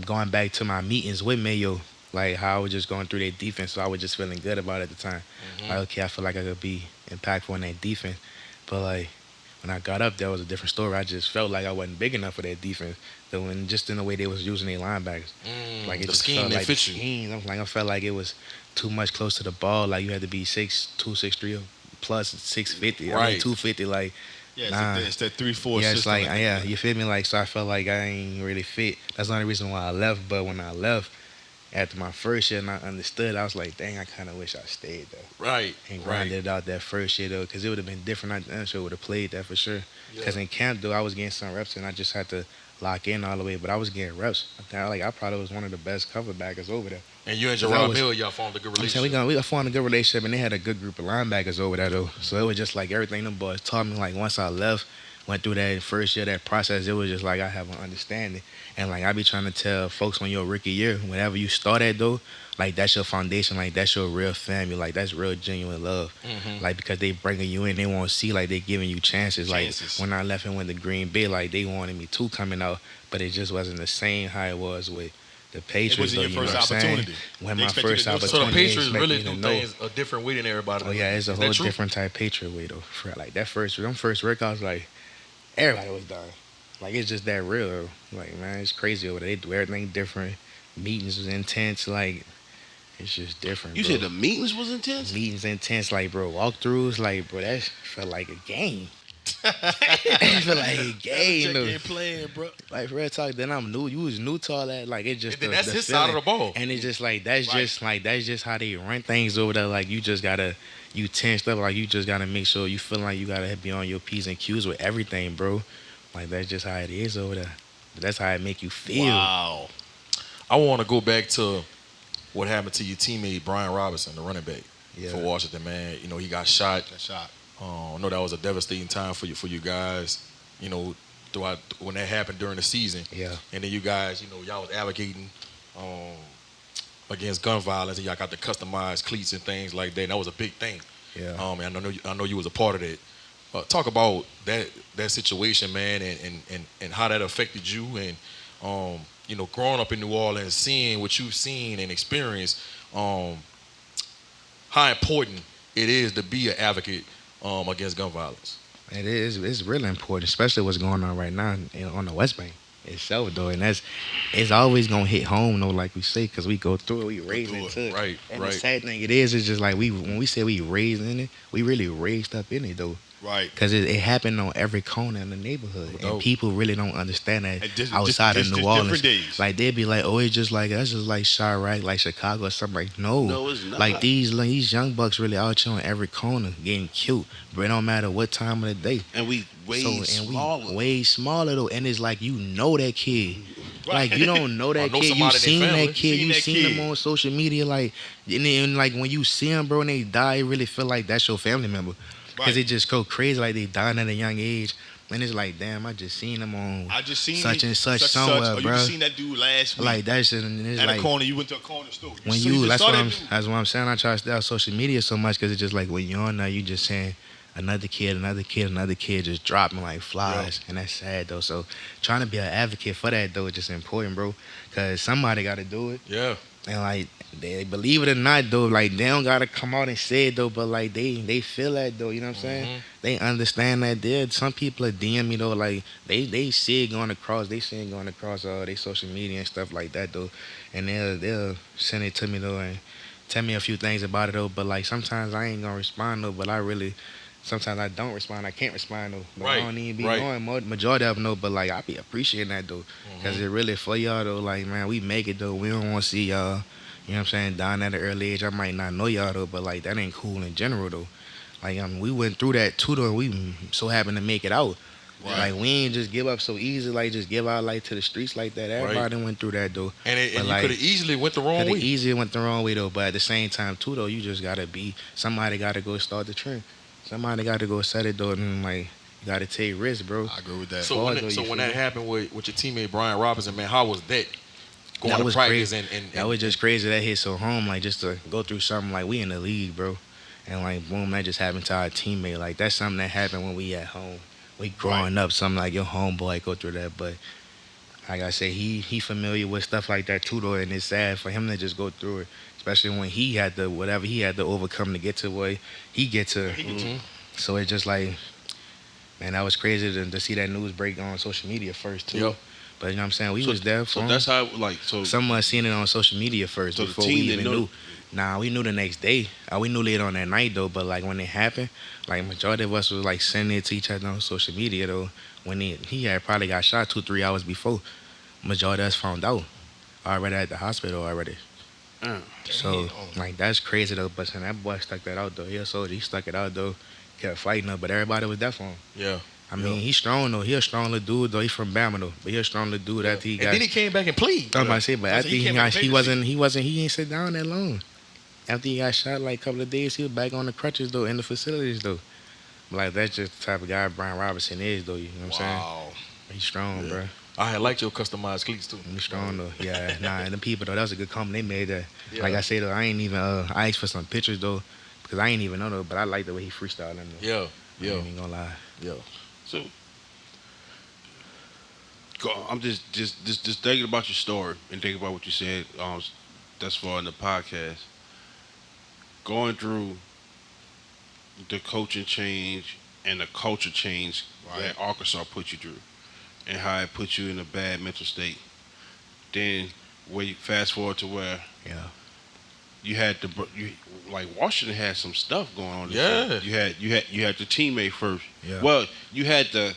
going back to my meetings with Mayo, like how I was just going through their defense, so I was just feeling good about it at the time. Like okay, I feel like I could be impactful in that defense, but like when I got up there, it was a different story. I just felt like I wasn't big enough for that defense. So when just in the way they was using their linebackers, like it the just scheme felt that like fits the you. scheme. I felt like it was too much close to the ball. Like you had to be 6'2", 6'3", plus 650. I Right. mean 250. Like Yeah, nah. it's that 3-4 Yeah, it's system. like yeah, you feel me? Like so, I felt like I ain't really fit. That's the only reason why I left. But when I left after my first year, and I understood, I was like, dang, I kind of wish I stayed though Right. and Right. grinded it out that first year though, because it would have been different. I'm sure would have played that for sure. Because in camp though, I was getting some reps and I just had to lock in all the way. But I was getting reps. I probably was one of the best cover backers over there. And you and Because I Gerard was- Mill, y'all formed a good I'm saying relationship. we formed a good relationship, and they had a good group of linebackers over there though. So it was just like everything them boys taught me. Like once I left, went through that first year, that process, it was just like I have an understanding. And like I be trying to tell folks when you're a rookie year, whenever you start at though, like that's your foundation, like that's your real family, like that's real genuine love. Like because they bringing you in, they want to see like they giving you chances. Like when I left and went to Green Bay, like they wanted me to coming out, but it just wasn't the same how it was with the Patriots. It wasn't though, your you know first what I'm saying? opportunity. When They my expect you to first do something. So the opportunity, Patriots they really expect me do to know. things a different way than everybody. Oh yeah, it's a Is whole that true? different type Patriot way though. For like that first workouts, like everybody was done. Like it's just that real. Like man, it's crazy over there. They do everything different. Meetings was intense. Like it's just different. You bro. said the meetings was intense. Meetings intense. Like bro, walkthroughs. Like bro, that felt like a game. I feel like he gay, Belichick though. ain't playing, bro. Like real talk, then I'm new. You was new to all that. Like it just And then the, that's the his feeling. side of the ball. And it's just like that's Right. just like that's just how they run things over there. Like you just gotta you tensed up. Like you just gotta make sure you feel like you gotta be on your P's and Q's with everything, bro. Like that's just how it is over there. That's how it make you feel. Wow. I want to go back to what happened to your teammate Brian Robinson, the running back Yeah. for Washington, man. You know, he got shot. That shot. I know that was a devastating time for you guys. You know, throughout when that happened during the season, Yeah. and then you guys, y'all was advocating against gun violence, and y'all got the customized cleats and things like that. And that was a big thing. Yeah. And I know you was a part of that. Talk about that situation, man, and how that affected you, and growing up in New Orleans, seeing what you've seen and experienced, how important it is to be an advocate against gun violence. It is. It's really important, especially what's going on right now on the West Bank itself, though. And it's always gonna hit home, though, like we say, because we go through it, we raised into it. Right, And right. the sad thing it is just like when we say we raised in it, we really raised up in it, though. Right. Because it happened on every corner in the neighborhood, No. and people really don't understand that And just- outside just of New different Orleans. days. Like they'd be like, "Oh, it's just like that's just like Chirac, like Chicago or something." Like No, it's not. like these young bucks really out here on every corner getting killed, but it don't matter what time of the day. And we way smaller. We way smaller though, and it's like you know that kid. Like you don't know that Or know kid. You somebody in seen their family. that kid. Seen You that seen kid. them on social media. Like and then like when you see them, bro, and they die, it really feel like that's your family member. Because Right. it just go crazy. Like they dying at a young age, and it's like, damn, I just seen them on I just seen such it, and such somewhere, or you bro. just seen that dude last week Like that's just, and it's at like a corner. You went to a corner store. when so you just that's saw what that I'm dude. that's what I'm saying. I try to stay off social media so much because it's just like when you're on there, you just saying another kid just dropping like flies, and that's sad though. So trying to be an advocate for that though is just important, bro, because somebody got to do it, Yeah. and like they believe it or not though, like they don't gotta come out and say it though, but like they feel that though, you know what I'm saying? They understand that. There, some people are DM me though, like they see it going across, they their social media and stuff like that though, and they'll send it to me though and tell me a few things about it though, but like sometimes I ain't gonna respond though, but sometimes I don't respond. I can't respond though. But I Right, don't even be right. knowing majority of them know. But like I be appreciating that though, because it really for y'all though. Like man, we make it though. We don't want to see y'all. You know what I'm saying? Dying at an early age. I might not know y'all though, but like that ain't cool in general though. Like we went through that too though. And we so happened to make it out. Right. Like we ain't just give up so easy. Like just give our life to the streets like that. Everybody went through that though. And But, you like, could have easily went the wrong Coulda way. easily went the wrong way though, but at the same time too though, you just gotta be somebody gotta go start the trend. Somebody gotta go set it though, and like you gotta take risks, bro. I agree with that. So when, Hard, though, so you when feel that me? happened with your teammate Brian Robinson, man, how was that? Going That to was practice crazy. and That was just crazy that hit so home, like just to go through something like we in the league, bro. And like boom, that just happened to our teammate. Like that's something that happened when we at home. We growing up, something like your homeboy go through that. But like I say, he familiar with stuff like that too though, and it's sad for him to just go through it. Especially when he had to whatever he had to overcome to get to where he get to. So it's just like, man, that was crazy to see that news break on social media first too. Yep. But you know what I'm saying? We So- was there for So him. that's how like so. Someone seen it on social media first So the before we team even didn't know- knew. Nah, we knew the next day. We knew later on that night though. But like when it happened, like majority of us was like sending it to each other on social media though. When he had probably got shot 2-3 hours before, majority of us found out already at the hospital already. So like that's crazy though. But son, that boy stuck that out though. He a soldier. He stuck it out though. Kept fighting though. But everybody was there for him. yeah. I mean, he's strong though. He a strong little dude though. He from Bama though, but he a strong little dude after he And got. then he came back and played. I'm about to say, but after he he came got, back and played he ain't sit down that long. After he got shot like a couple of days, he was back on the crutches though, in the facilities though. But, like that's just the type of guy Brian Robinson is though. You know what I'm Wow. saying? He's strong, bro. I had liked your customized cleats too. He's strong though. Yeah, nah, and the people though, that was a good comment they made that. Yeah. Like I say though, I ain't even I asked for some pictures though, because I ain't even know though, but I like the way he freestyled them though. Yeah. I Yeah. ain't even gonna lie. Yeah. So, I'm just thinking about your story and thinking about what you said thus far in the podcast. Going through the coaching change and the culture change that Arkansas put you through, and how it put you in a bad mental state. Then, where you fast forward to where Yeah. you had like Washington had some stuff going on. Yeah. You had the teammate first. Yeah. Well, you had the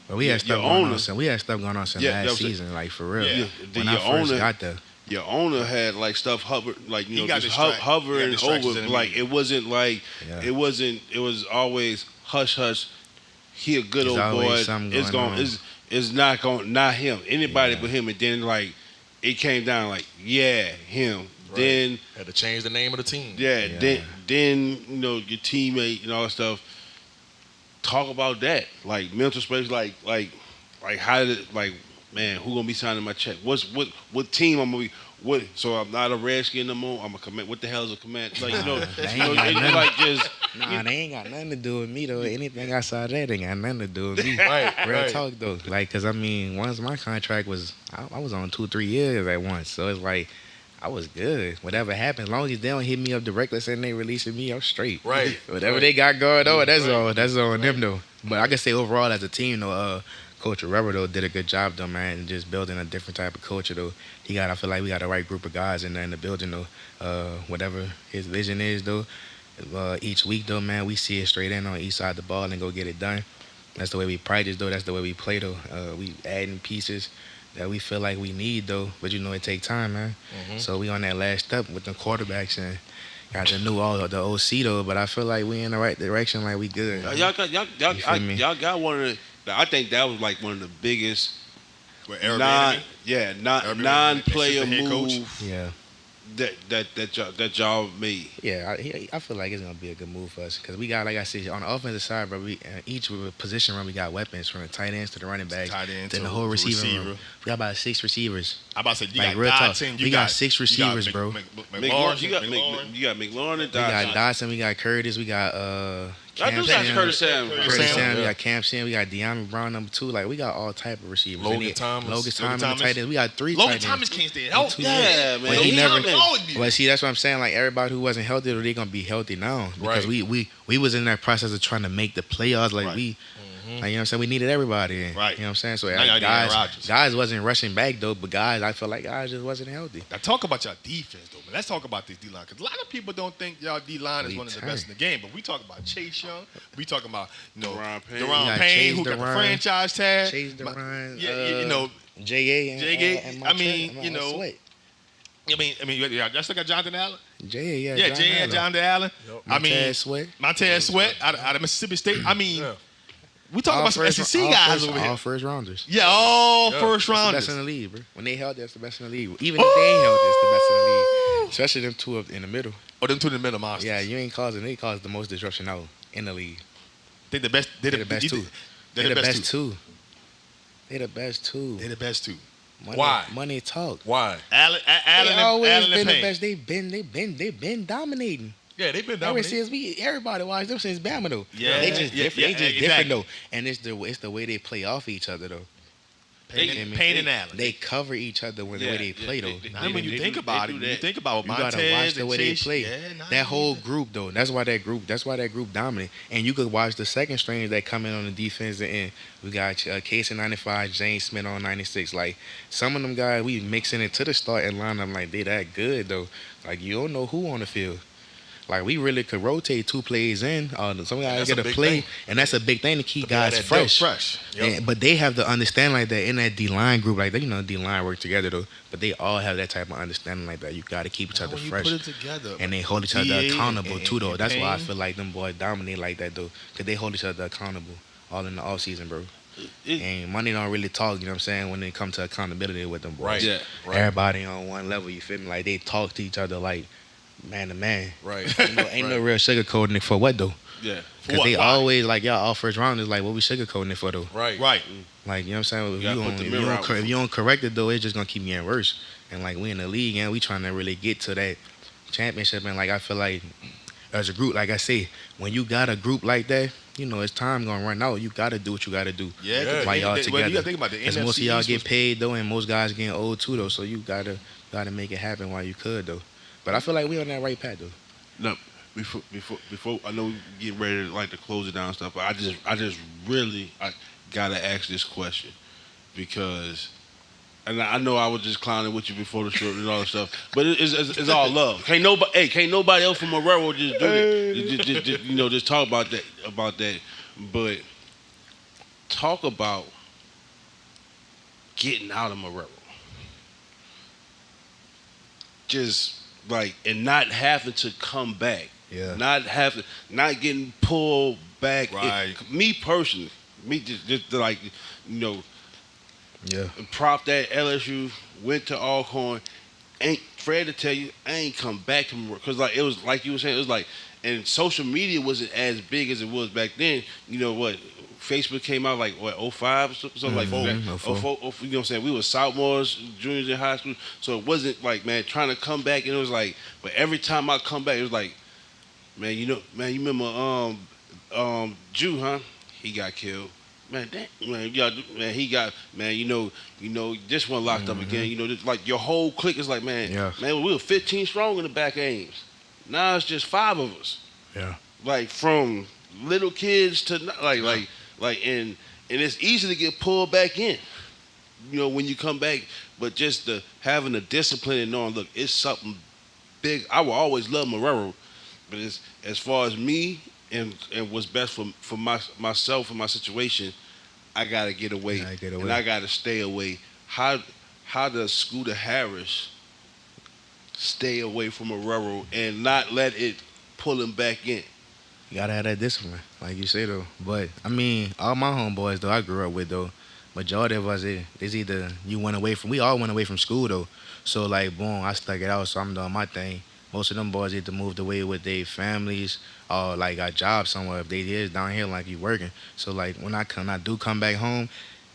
But we had stuff going on. So we had stuff going on since last season, like for real. Yeah. When I first got there. Your owner had like stuff like just hovering over. Like it wasn't like it wasn't. It was always hush hush. He a good old boy. It's not him. Anybody but him. And then like it came down like him. Right. Then had to change the name of the team. Then your teammate and all that stuff. Talk about that like mental space. Like how did it like. Man, who gonna be signing my check? What team I'm gonna be? What? So I'm not a Redskin no more. I'm a command. What the hell is a command? Like they ain't got nothing to do with me though. Anything outside that ain't got nothing to do with me. Real talk though. Like, cause I mean, once my contract was, I was on 2-3 years at once. So it's like, I was good. Whatever happens, as long as they don't hit me up directly saying they releasing me, I'm straight. Right. Whatever they got going on, that's on them though. But I can say overall as a team though, Coach Rubber though did a good job though, man, and just building a different type of culture though. I feel like we got the right group of guys in there in the building though. Whatever his vision is though, each week though, man, we see it straight in on each side of the ball and go get it done. That's the way we practice though. That's the way we play though. We adding pieces that we feel like we need though, but it take time, man. Mm-hmm. So we on that last step with the quarterbacks and got the OC though. But I feel like we in the right direction, like we good. Y'all got one of the. I think that was like one of the biggest non-player move that y'all made. Yeah, I feel like it's gonna be a good move for us because we got, like I said, on the offensive side, bro. We each position run we got weapons from the tight ends to the running backs, then the whole receiver room. We got about 6 receivers. I'm about to say, you like, got real Dodson. We got 6 receivers, bro. McLaurin, you got McLaurin and Dodson. We got Dodson. We got Curtis. We got Curtis Sam. We got Cam Sam. We got De'Ami Brown, number 2. Like, we got all type of receivers. Logan Thomas. The tight ends. We got 3 tight ends. Logan Thomas can't stay healthy. Yeah, man. He never. But see, that's what I'm saying. Like, everybody who wasn't healthy, they're gonna be healthy now because we was in that process of trying to make the playoffs. Like like, you know what I'm saying? We needed everybody in. Right. You know what I'm saying? So guys wasn't rushing back though, but I feel like guys just wasn't healthy. Now talk about y'all defense though, man. Let's talk about this D-line because a lot of people don't think y'all D-line is one of the best in the game. But we talk about Chase Young, we talking about Deron Payne, who got the franchise tag. Chase Deron, J.A. and I mean, Sweat. I mean, y'all still got Jonathan Allen. J.A. Jonathan Allen. Montez Sweat out of Mississippi State. I mean. Yeah. We talking about some SEC guys over here. All first rounders. Yeah, all first rounders. That's the best in the league, bro. When they healthy, that's the best in the league. Even if they ain't healthy, it's the best in the league. Especially them 2 up in the middle. Oh, them 2 in the middle monsters. Yeah, you ain't causing. They cause the most disruption out in the league. They're the best. They're the best 2. They're the best 2. They're the best 2. They're the best 2. Why? Money talk. Why? Allen always been Payne. The best. They've been dominating. Yeah, they've been Ever dominating. since everybody watched them since Bama though. Yeah, they just different. Yeah, they just exactly. different though, and it's the way they play off each other though. Payne and Allen. They cover each other when the way they play though. When you think about it, you think about you gotta watch the way they play. Yeah, that whole group though. That's why that group dominant. And you could watch the second strings that come in on the defense end. We got Case in 95, James Smith on 96. Like some of them guys, we mixing it to the starting lineup. Like they that good though. Like you don't know who on the field. Like, we really could rotate 2 plays in. Some guys get a play, and that's a big thing to keep guys fresh. Yep. But they have to understand like that in that D-line group. Like, D-line work together, though. But they all have that type of understanding like that. You got to keep each other fresh. Put it together, and they hold each other accountable, too, though. That's why I feel like them boys dominate like that, though. Because they hold each other accountable all in the offseason, bro. And money don't really talk, you know what I'm saying, when it comes to accountability with them boys. Right. Yeah. Everybody on one level, you feel me? Like, they talk to each other like man to man. Right. Ain't no real sugarcoating it for what though? Yeah. Because they always like y'all all first rounders like what we sugarcoating it for though? Right. Like you know what I'm saying? If you don't correct it though, it's just gonna keep getting worse. And like we in the league and we trying to really get to that championship and like I feel like as a group, like I say, when you got a group like that, it's time gonna run out. You gotta do what you gotta do. Yeah. While y'all together. You gotta think about the Because most of y'all get paid though, and most guys getting old too though. So you gotta make it happen while you could though. But I feel like we on that right path though. No, before I know we getting ready to close it down and stuff, but I just really gotta ask this question because And I know I was just clowning with you before the show and all that stuff, but it's all love. Can't nobody else from Marrero just do that. Just talk about that. But talk about getting out of Marrero. Just like, and not having to come back. Yeah. Not getting pulled back. Right. Me personally, just like, Yeah. prop that LSU, went to Alcorn. Ain't Fred to tell you, I ain't come back to Marrero. Because like, it was like you were saying, it was like, and social media wasn't as big as it was back then. You know what? Facebook came out like what, 05 or something like that. 04. 04, you know what I'm saying? We were sophomores, juniors in high school. So it wasn't like, man, trying to come back, and it was like, but every time I come back, it was like, man, you remember Jew, huh? He got killed. Man, he got, man, this one locked up again. This, like, your whole clique is like, man, we were 15 strong in the back of Ames. Now it's just 5 of us. Yeah. Like, from little kids to and it's easy to get pulled back in, when you come back. But just having the discipline and knowing, look, it's something big. I will always love Marrero, but it's, as far as me and what's best for myself and my situation, I gotta get away, and I gotta stay away. How does Scoota Harris stay away from Marrero and not let it pull him back in? You gotta have that discipline, like you say though. But I mean, all my homeboys though I grew up with though, majority of us it's either we all went away from school though. So like boom, I stuck it out, so I'm doing my thing. Most of them boys either moved away with their families or like got jobs somewhere. If they is down here like you working. So like when I do come back home,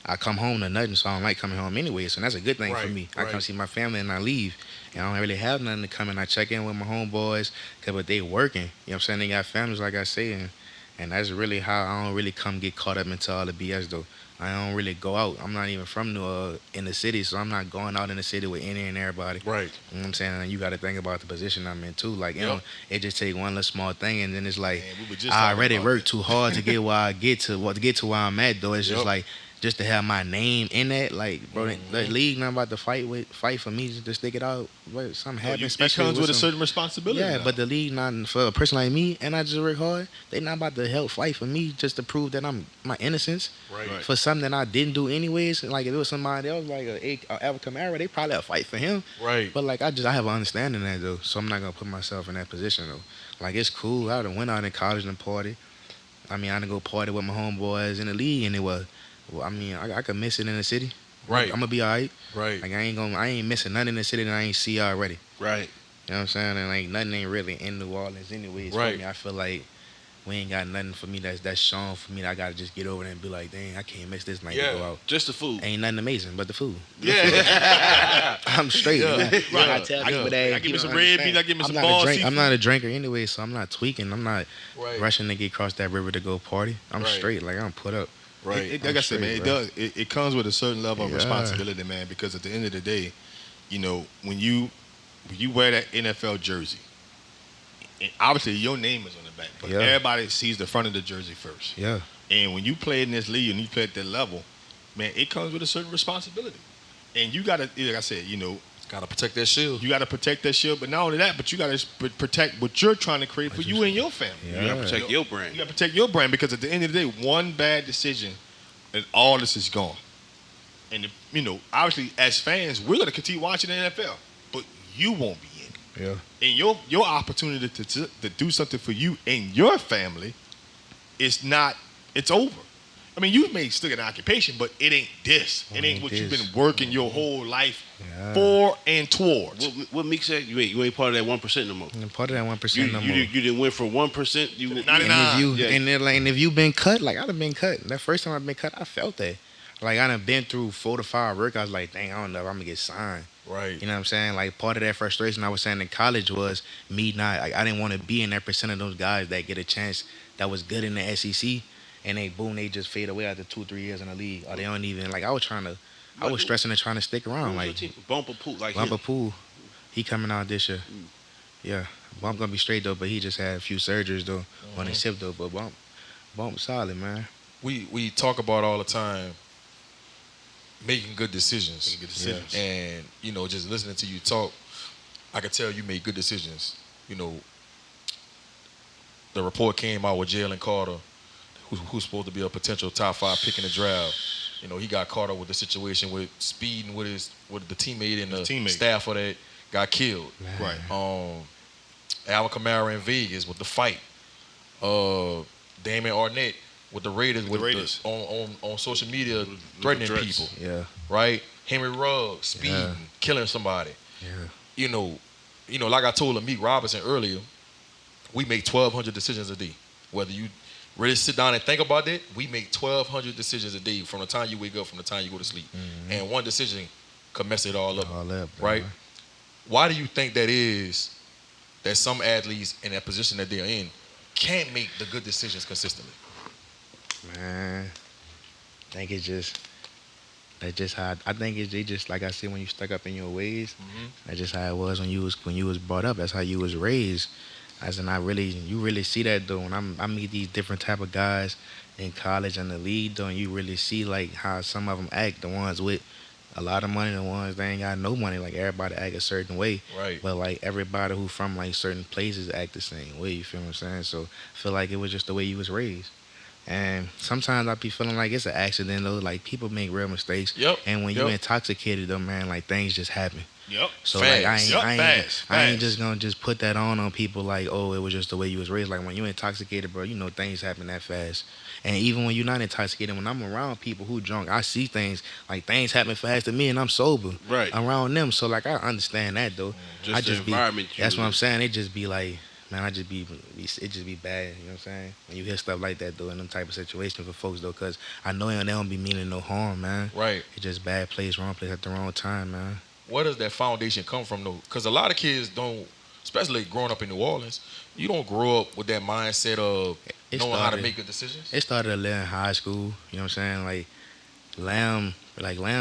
I come home to nothing, so I don't like coming home anyway. So that's a good thing for me. I come see my family and I leave. And I don't really have nothing to come in. I check in with my homeboys, but they working. You know what I'm saying? They got families, like I say, and that's really how I don't really come get caught up into all the BS though. I don't really go out. I'm not even from in the city, so I'm not going out in the city with any and everybody. Right. You know what I'm saying? And you got to think about the position I'm in too. Like, it just take one little small thing, and then it's like, I already worked too hard to get where I get to where I'm at though. It's just like, just to have my name in that, like, bro, the league not about to fight for me to stick it out. But something happens. It comes with a certain responsibility. Yeah, but the league not for a person like me, and I just work hard. They not about to help fight for me just to prove that my innocence. Right. For something that I didn't do anyways. Like if it was somebody else, like a African American, they probably have fight for him. Right. But like I have an understanding of that though, so I'm not gonna put myself in that position though. Like it's cool. I done went out in college and party. I mean, I done go party with my homeboys in the league, and it was. Well, I mean, I could miss it in the city. Right. I'm gonna be alright. Right. Like I ain't missing nothing in the city that I ain't see already. Right. You know what I'm saying? And like nothing ain't really in New Orleans anyways. Right. For me, I feel like we ain't got nothing for me that's shown for me. I gotta just get over there and be like, dang, I can't miss this night to go out. Just the food. Ain't nothing amazing but the food. Yeah. I'm straight. Man. Right. I tell people that. I give me some red beans. I give me some ball. I'm not a drinker anyway, so I'm not tweaking. I'm not Right. rushing to get across that river to go party. I'm straight. Like I'm put up. Right. Like I said, man, bro. it comes with a certain level of responsibility, man, because at the end of the day, when you wear that NFL jersey, and obviously your name is on the back, but everybody sees the front of the jersey first. Yeah. And when you play in this league and you play at that level, man, it comes with a certain responsibility. And you gotta, like I said, Gotta protect that shield. you gotta protect that shield, but not only that, but you gotta protect what you're trying to create for you and your family. Yeah. You gotta protect your brand. You gotta protect your brand, because at the end of the day, one bad decision and all this is gone. And obviously as fans, we're gonna continue watching the NFL, but you won't be in it. Yeah. And your opportunity to do something for you and your family it's over. I mean, you may still get an occupation, but it ain't this. It ain't what you've been working your whole life for and towards. What Meek said, you ain't part of that 1% no more. Part of that 1% no more. You didn't win from 1%. You 99. And if you been cut, like I done been cut. That first time I been cut, I felt that. Like I done been through 4 to 5 workouts. Like dang, I don't know if I'm gonna get signed. Right. You know what I'm saying? Like part of that frustration I was saying in college was me not. Like, I didn't want to be in that percent of those guys that get a chance that was good in the SEC, and they just fade away after 2-3 years in the league, or they don't even like. I was stressing and trying to stick around. Like Bumper Pool, Pool, he coming out this year. Yeah, Bump gonna be straight though, but he just had a few surgeries though on his hip though. But Bump solid, man. We talk about all the time, making good decisions. Good decisions. And just listening to you talk, I could tell you made good decisions. You know, the report came out with Jalen Carter, who's supposed to be a potential top 5 pick in the draft. He got caught up with the situation with speeding with the teammate and the staff of that got killed. Right. Alvin Kamara in Vegas with the fight. Damon Arnett with the Raiders, on social media threatening people. Yeah. Right? Henry Ruggs speeding, killing somebody. Yeah. Like I told Amik Robinson earlier, we make 1,200 decisions a day. Whether you really sit down and think about it, we make 1,200 decisions a day from the time you wake up, from the time you go to sleep. Mm-hmm. And one decision could mess it all up. Right? Why do you think that is that some athletes in that position that they're in can't make the good decisions consistently? Man, I think it's just that's just how I think it's just like I said, when you stuck up in your ways. Mm-hmm. That's just how it was when you was brought up. That's how you was raised. As in, you really see that though. When I meet these different type of guys in college and the league, though, and you really see like how some of them act. The ones with a lot of money, the ones that ain't got no money. Like everybody act a certain way, right? But like everybody who from like certain places act the same way. You feel what I'm saying? So I feel like it was just the way you was raised. And sometimes I be feeling like it's an accident though. Like people make real mistakes. Yep. And when you intoxicated though, man, like things just happen. Yep. So fast. like I ain't just gonna just put that on people like, oh, it was just the way you was raised. Like when you intoxicated, bro, things happen that fast. And even when you're not intoxicated, when I'm around people who drunk, I see things like things happen fast to me, and I'm sober around them. So like I understand that though. Just the environment. That's what I'm saying. It just be like, man, it just be bad. You know what I'm saying? When you hear stuff like that though, in them type of situations for folks though, because I know they don't be meaning no harm, man. Right. It's just bad place, wrong place at the wrong time, man. Where does that foundation come from though? Because a lot of kids don't, especially growing up in New Orleans, you don't grow up with that mindset of knowing how to make good decisions. It started a little in high school. You know what I'm saying? Lamb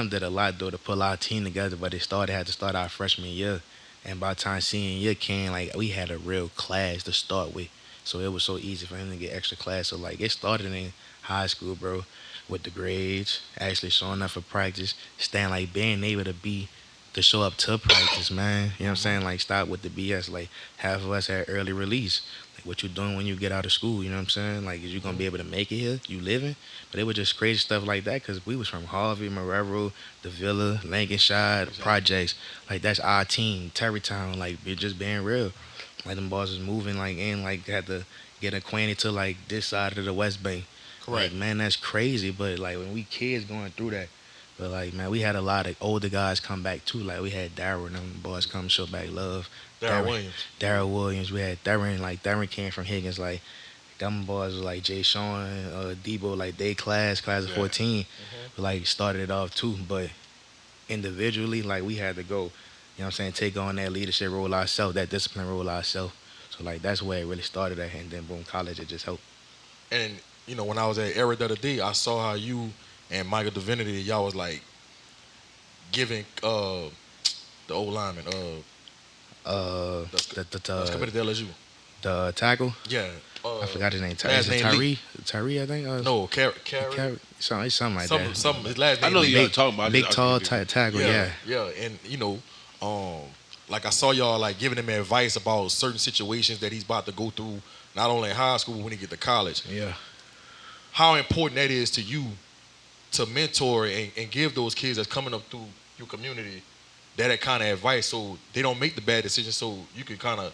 did a lot though to pull our team together, but had to start our freshman year. And by the time senior year came, like we had a real class to start with. So it was so easy for him to get extra class. So like it started in high school, bro, with the grades, actually showing up for practice, being able to show up to practice, man. You know what I'm saying? Like stop with the BS. Like half of us had early release. Like what you doing when you get out of school, you know what I'm saying? Like is you gonna be able to make it here? You living? But it was just crazy stuff like that because we was from Harvey, Marrero, the Villa, Lancashire, the projects. Like that's our team, Terrytown. Like it just being real. Like them boys was moving had to get acquainted to like this side of the West Bank. Correct. Like man, that's crazy. But like when we kids going through that. But like man, we had a lot of older guys come back too. Like we had Darryl and them boys come show back love. Darryl Williams. We had Darren. Like Darren came from Higgins. Like them boys was like Jay Sean, Debo. Like they class of 14. Mm-hmm. Like started it off too. But individually, like we had to go. You know what I'm saying? Take on that leadership role ourselves, that discipline role ourselves. So like that's where it really started at. And then boom, college it just helped. And when I was at Era the other day, I saw how you and Michael Divinity, y'all was like giving the old lineman that's committed to LSU. The tackle? Yeah. I forgot his name. Tyree, I think. No, Carey. Something like that. His last name. I know you're talking about. Big, tall tackle, yeah. Yeah, and like I saw y'all like giving him advice about certain situations that he's about to go through, not only in high school, but when he get to college. Yeah. How important that is to you to mentor and give those kids that's coming up through your community that kind of advice so they don't make the bad decisions so they can kind of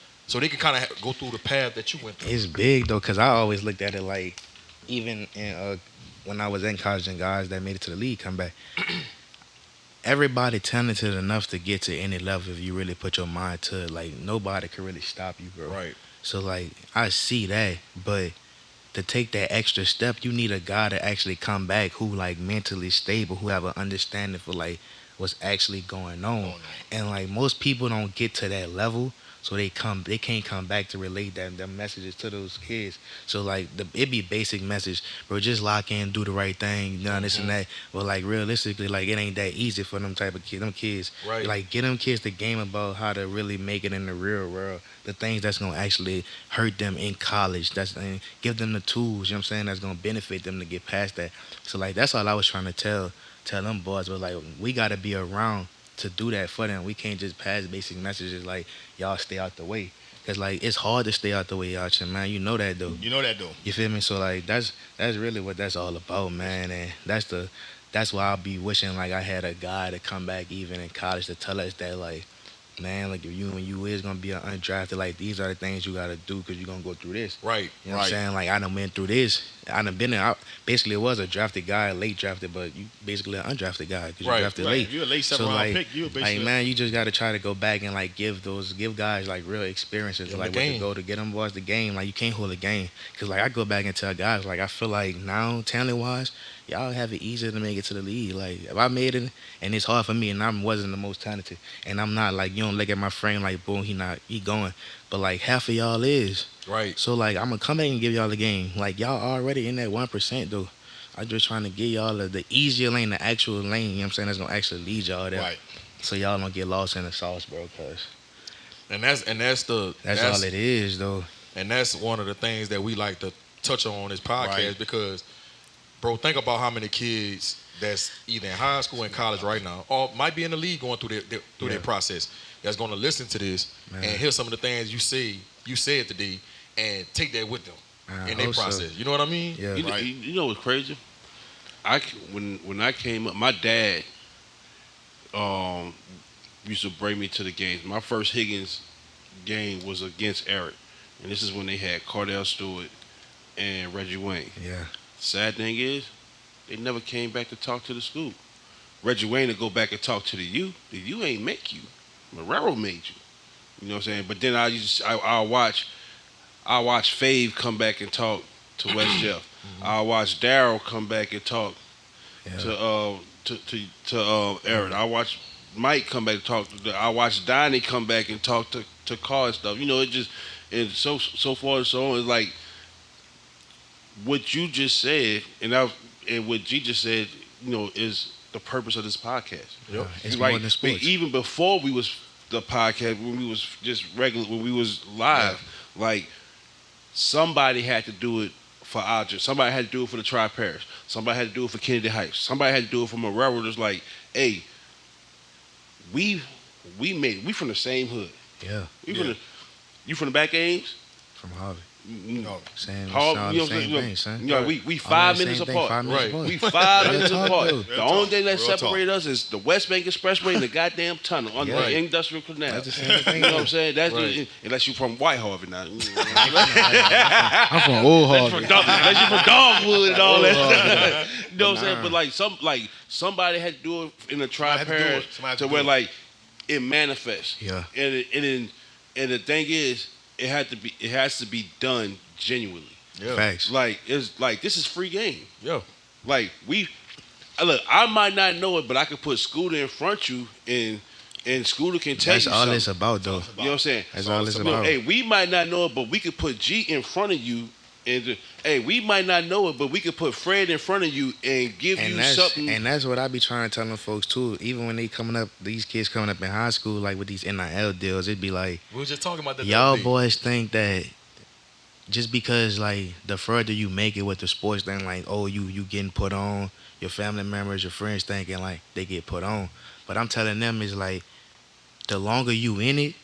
go through the path that you went through. It's big though, because I always looked at it like even when I was in college and guys that made it to the league come back, everybody talented enough to get to any level if you really put your mind to it. Like nobody can really stop you, bro. Right. So like I see that, but to take that extra step, you need a guy to actually come back who like mentally stable, who have an understanding for like what's actually going on. And like most people don't get to that level, so they can't come back to relate them messages to those kids. So like it be basic message, bro, just lock in, do the right thing, this and that. But like realistically, like it ain't that easy for them type of kids. Them kids, right. Like get them kids the game about how to really make it in the real world. The things that's gonna actually hurt them in college. And give them the tools, you know what I'm saying, that's gonna benefit them to get past that. So like that's all I was trying to tell tell them boys, but like we gotta be around to do that for them. We can't just pass basic messages like y'all stay out the way. Cause like it's hard to stay out the way out here, man. You know that though. You know that though. You feel me? So like that's really what that's all about, man. And that's why I'll be wishing like I had a guy to come back even in college to tell us that like, man, like if you when you is gonna be an undrafted, like these are the things you gotta do because you're gonna go through this. Right. You know what I'm saying? Like I done went through this. I done been there. Basically, it was a drafted guy, late drafted, but you basically an undrafted guy because you drafted late. If you're a late So seven round like, pick, you're basically like man, you just gotta try to go back and like give guys like real experiences, Give 'em like the what to game. go to get them boys the game. Like you can't hold a game because like I go back and tell guys like I feel like now talent wise, y'all have it easier to make it to the league. Like if I made it and it's hard for me and I wasn't the most talented and I'm not like you don't look at my frame like boom he going, but like half of y'all is. Right. So like I'm gonna come back and give y'all the game. Like y'all already in that 1% though. I'm just trying to get y'all the easier lane, the actual lane. You know what I'm saying? That's gonna actually lead y'all there. right. So y'all don't get lost in the sauce, bro. Cause And that's all it is though. and that's one of the things that we like to touch on this podcast Right. because, bro, think about how many kids that's either in high school and college right now, or might be in the league going through their process. That's going to listen to this Man. and hear some of the things you said today, and take that with them I in their hope so. process. You know what I mean? Yeah. You know what's crazy? When I came up, my dad um, used to bring me to the games. My first Higgins game was against Eric, and this is when they had Cardell Stewart and Reggie Wayne. Yeah. Sad thing is, they never came back to talk to the school. Reggie Wayne to go back and talk to the U. The U ain't make you. Marrero made you. You know what I'm saying? But then I'll watch Fave come back and talk to West Jeff. I'll watch Daryl come back and talk Yeah. to Aaron. I watch Mike come back and talk. I watch Donnie come back and talk to Carr and stuff. You know, it just and so forth and so on. It's like what you just said, and what G just said. You know, is the purpose of this podcast. Yep. It's Like more than sports. even before we was the podcast, when we was just regular, when we was live, like somebody had to do it for Alger. Somebody had to do it for the Tri-Parish. Somebody had to do it for Kennedy Heights. Somebody had to do it for Marrero. Just like, hey, we from the same hood. Yeah. You from the back Ames? From Harvey. No. Same, How- sound you know the what I'm same saying? thing, son. You know, we All 5 the minutes same thing, apart. 5 minutes Right. apart. We 5 minutes Real talk, apart. though. The only thing that Real talk. separates us is the West Bank Expressway and the goddamn tunnel under Yeah. the Industrial Canal. That's the same thing. You know what I'm saying? That's Right. unless you from White Harvey now. I'm from Old Unless Harvey. you from Dogwood and all that. Harvey. You know what I'm saying? Nah. But like somebody had to do it in the Somebody had to do it. Tri-Parish Somebody had to to where do it. like it manifests. Yeah. And the thing is, it has to be done genuinely. Yeah. Facts. Like it's like this is free game. Yeah. Like look, I might not know it, but I could put Scooter in front of you and Scooter can tell That's you all something. it's about, though. You know what I'm saying? That's all it's Look, about. hey, we might not know it, but we could put G in front of you. And hey, we might not know it, but we could put Fred in front of you and give you something. And that's what I be trying to tell them folks too. Even when they coming up, these kids coming up in high school, like with these NIL deals, it'd be like, We were just talking about that. the y'all other day. boys think that just because like the further you make it with the sports thing, like oh you getting put on, your family members, your friends thinking like they get put on. But I'm telling them is like the longer you in it,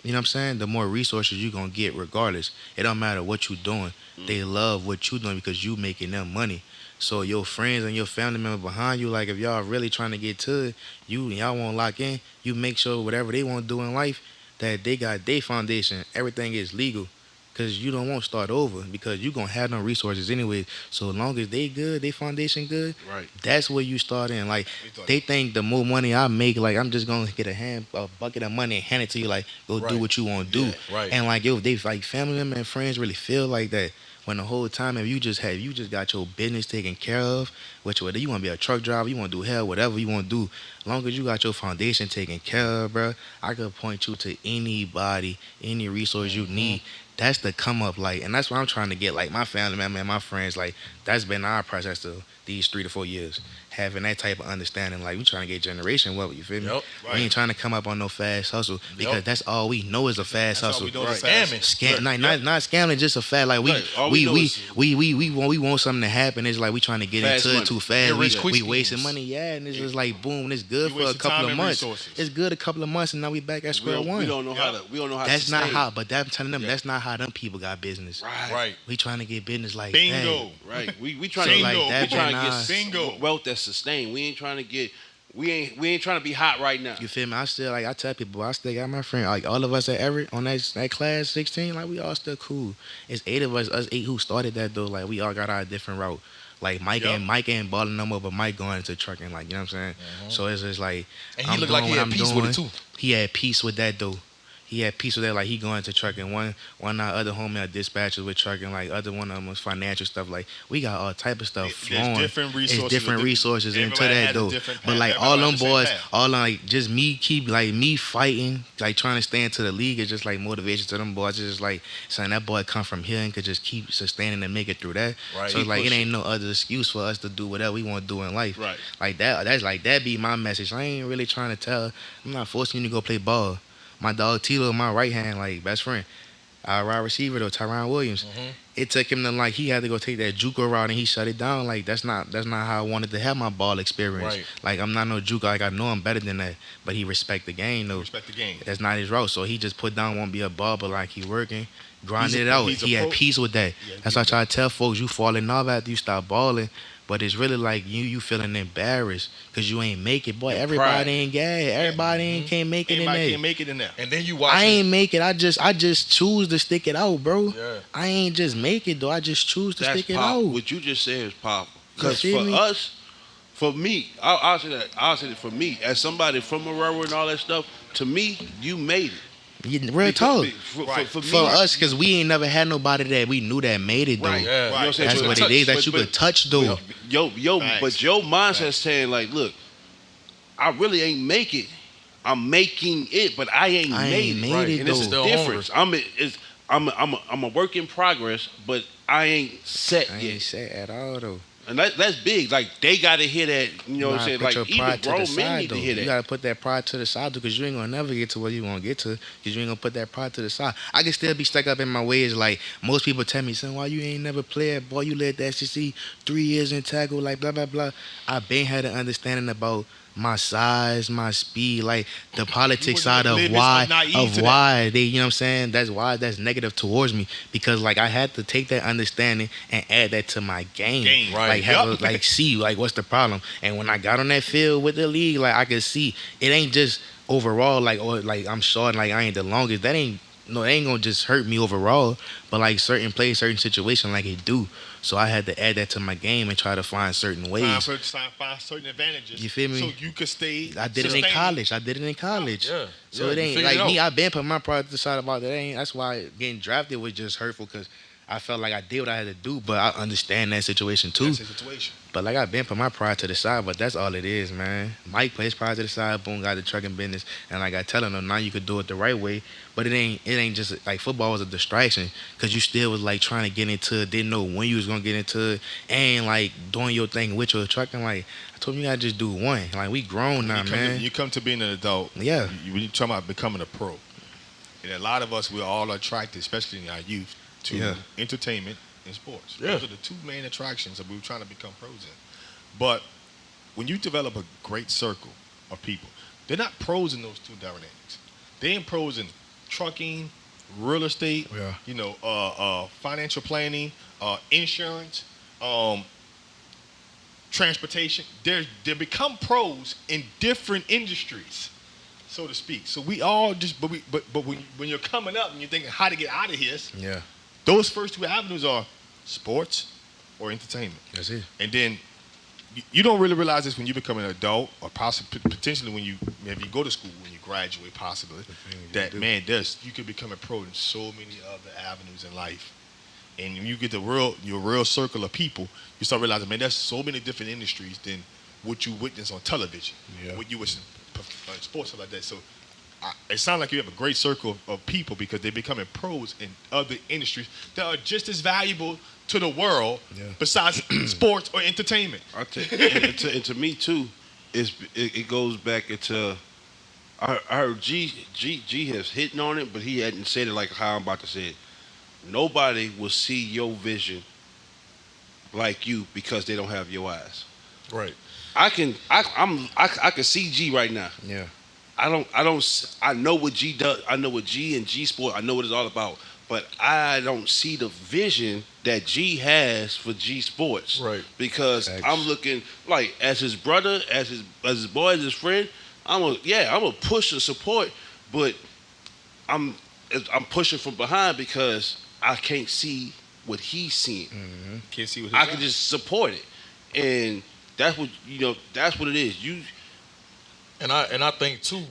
you know what I'm saying, the more resources you gonna get regardless. It don't matter what you doing. They love what you doing because you making them money. So your friends and your family members behind you, like if y'all really trying to get to it, y'all won't lock in, you make sure whatever they want to do in life, that they got their foundation, everything is legal. Cause you don't want to start over because you gonna have no resources anyway. So as long as they good, they foundation good, Right. that's where you start in. Like We thought- they think the more money I make, like I'm just gonna get a bucket of money and hand it to you, like go do Right. what you want to do. Yeah, right. And like yo, they like family members and friends really feel like that. When the whole time if you just got your business taken care of, whether you want to be a truck driver, you want to do hell, whatever you want to do, as long as you got your foundation taken care of, bro, I could point you to anybody, any resource you need. that's the come up, like, and that's what I'm trying to get, like, my family member and my friends, like, that's been our process of these 3 to 4 years, having that type of understanding, like, we trying to get generation wealth, you feel me? Yep. We ain't trying to come up on no fast hustle because Yep. that's all we know is a fast That's all hustle. we know is Right. scamming. Not scamming, just a fact. Like Right. All we we know we, is- we want something to happen. It's like we trying to get Fast into money. it too fast. Get rich quick We wasting schemes. money, yeah, and it's just like boom, it's good You for a wasting couple time of and months. resources. It's good a couple of months, and now we back at square one. We don't know how to. We don't know how. That's to not sustain. how. But I'm telling them that's not how them people got business. Right. We trying to get business like Bingo. that. Right. We trying So to like Bingo. that, we trying to been get Bingo. wealth that's sustained. We ain't trying to get. We ain't trying to be hot right now. You feel me? I still like I tell people I still got my friend like all of us at Everett on that class 16 like we all still cool. It's 8 of us 8 who started that though, like we all got our different route. Like Mike ain't balling no more, but Mike going into trucking, like, you know what I'm saying? So it's just like And he I'm looked like doing he what had I'm peace doing. with it too. He had peace with that though. He had peace with that, like he going to trucking. One our other homie are dispatchers with trucking, like other one of them was financial stuff. Like we got all type of stuff flowing. There's different resources. It's different resources into everybody that has a though. different But path. like Everybody all them on the same boys, path. all like just me fighting, like trying to stay into the league is just like motivation to them boys. It's just like saying that boy come from here and could just keep sustaining and make it through that. Right. So He it's like it push ain't no other excuse for us to do whatever we want to do in life. Right. Like that be my message. I ain't really trying to tell. I'm not forcing you to go play ball. My dog Tilo, my right hand, like best friend. Our wide receiver though, Tyron Williams. It took him to like he had to go take that JUCO route and he shut it down. Like that's not how I wanted to have my ball experience. Right. Like I'm not no JUCO. Like I know I'm better than that. But he respect the game though. Respect the game. That's not his route. So he just put down won't be a ball, but like he working, grinding He's it a- out. he's a He had pro- peace with that. Yeah, That's why I try to tell folks you falling off after you stop balling. But it's really like you feeling embarrassed because you ain't make it. Boy, Your everybody pride. ain't gay. Everybody ain't can't make it in Anybody there. can't make it in there. And then you watch I ain't make it. I just choose to stick it out, bro. Yeah. I ain't just make it though. I just choose to That's stick it powerful. out. What you just said is powerful. You Because feel for me? us, for me, I'll say that. I'll say that for me, as somebody from a railroad and all that stuff. To me, you made it. Real talk. For me, For us, because we ain't never had nobody that we knew that made it though. Right. Yeah. You know what I'm saying? That's But what touch- it is. That but- you but- could touch though. Facts. But your mindset saying like, look, I really ain't make it. I'm making it, but I ain't made it. Right. And this is Still the difference. I'm a work in progress, but I ain't set I yet. ain't say at all though. And that's big. Like they gotta hear that. You know what I'm saying? Put Like your even pride to the grown men side need though. to hear You that. gotta put that pride to the side because you ain't gonna never get to where you wanna get to because you ain't gonna put that pride to the side. I can still be stuck up in my ways. Like most people tell me, son, why you ain't never played? Boy, you led the SEC 3 years in tackle, like blah blah blah. I been had an understanding about my size, my speed, like the politics side of oblivious why or naive to that. they, you know what I'm saying? That's why that's negative towards me because like I had to take that understanding and add that to my game. Right. Like have Yup. like see like what's the problem? And when I got on that field with the league, like I could see it ain't just overall like or like I'm short, like I ain't the longest. That ain't no, it ain't gonna just hurt me overall. But like certain plays, certain situation, like it do. So I had to add that to my game and try to find certain ways. Find certain advantages. You feel me? So you could stay. I did it in college. Yeah. So Yeah, it you ain't figured like it me. out. I been put my pride to the side about that. Ain't that's why getting drafted was just hurtful because I felt like I did what I had to do. But I understand that situation too. That's the situation. But like I've been put my pride to the side. But that's all it is, man. Mike plays pride to the side. Boom, got the trucking business. And like I telling him now, you could do it the right way. But it ain't just like football was a distraction because you still was like trying to get into it. Didn't know when you was gonna get into it. And like doing your thing with your trucking. Like I told you, you gotta just do one. Like we grown now, man. You come to being an adult. Yeah. When you talking about becoming a pro, and a lot of us we're all attracted, especially in our youth, to entertainment and sports. Yeah. Those are the two main attractions that we were trying to become pros in. But when you develop a great circle of people, they're not pros in those two different areas. They're in pros in trucking, real estate, financial planning, insurance, transportation. They become pros in different industries, so to speak. So we all just, but when you're coming up and you're thinking how to get out of here, Yeah, those first two avenues are sports or entertainment. that's it. And then you don't really realize this when you become an adult, or potentially when you go to school, when you graduate, possibly. That man, you could become a pro in so many other avenues in life. And when you get your real circle of people, you start realizing, man, there's so many different industries than what you witness on television, what you was in sports stuff like that. So it sounds like you have a great circle of people because they're becoming pros in other industries that are just as valuable to the world besides sports or entertainment. And to me too, it goes back into. I heard G has hitting on it, but he hadn't said it like how I'm about to say it. Nobody will see your vision like you because they don't have your eyes. Right. I can see G right now. Yeah. I know what G does. I know what G and G Sport. I know what it's all about. But I don't see the vision that G has for G Sports. Right. Because Thanks. I'm looking like as his brother, as his boy, as his friend. I'm a push and support, but I'm pushing from behind because I can't see what he's seeing. Can't see what I can just support it, and that's what That's what it is. And I think too,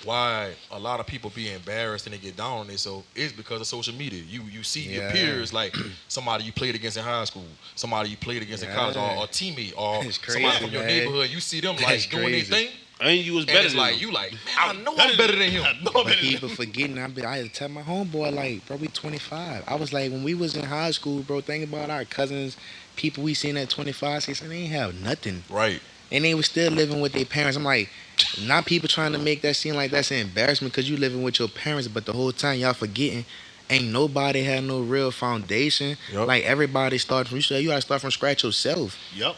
why a lot of people be embarrassed and they get down on it, so it's because of social media. You see your peers like somebody you played against in high school, somebody you played against in college, or a teammate, or It's crazy, somebody from your man. neighborhood. You see them like It's doing their crazy. thing, And you was and better it's than like him. you like, man, I know I'm better than him. But people forgetting, I had to tell my homeboy, like, bro, we 25. I was like, when we was in high school, bro, think about our cousins, people we seen at 25, 6, and they ain't have nothing. Right. And they was still living with their parents. I'm like, not people trying to make that seem like that's an embarrassment because you living with your parents, but the whole time y'all forgetting, ain't nobody had no real foundation. Yep. Like, everybody started from, you gotta start from scratch yourself. Yep.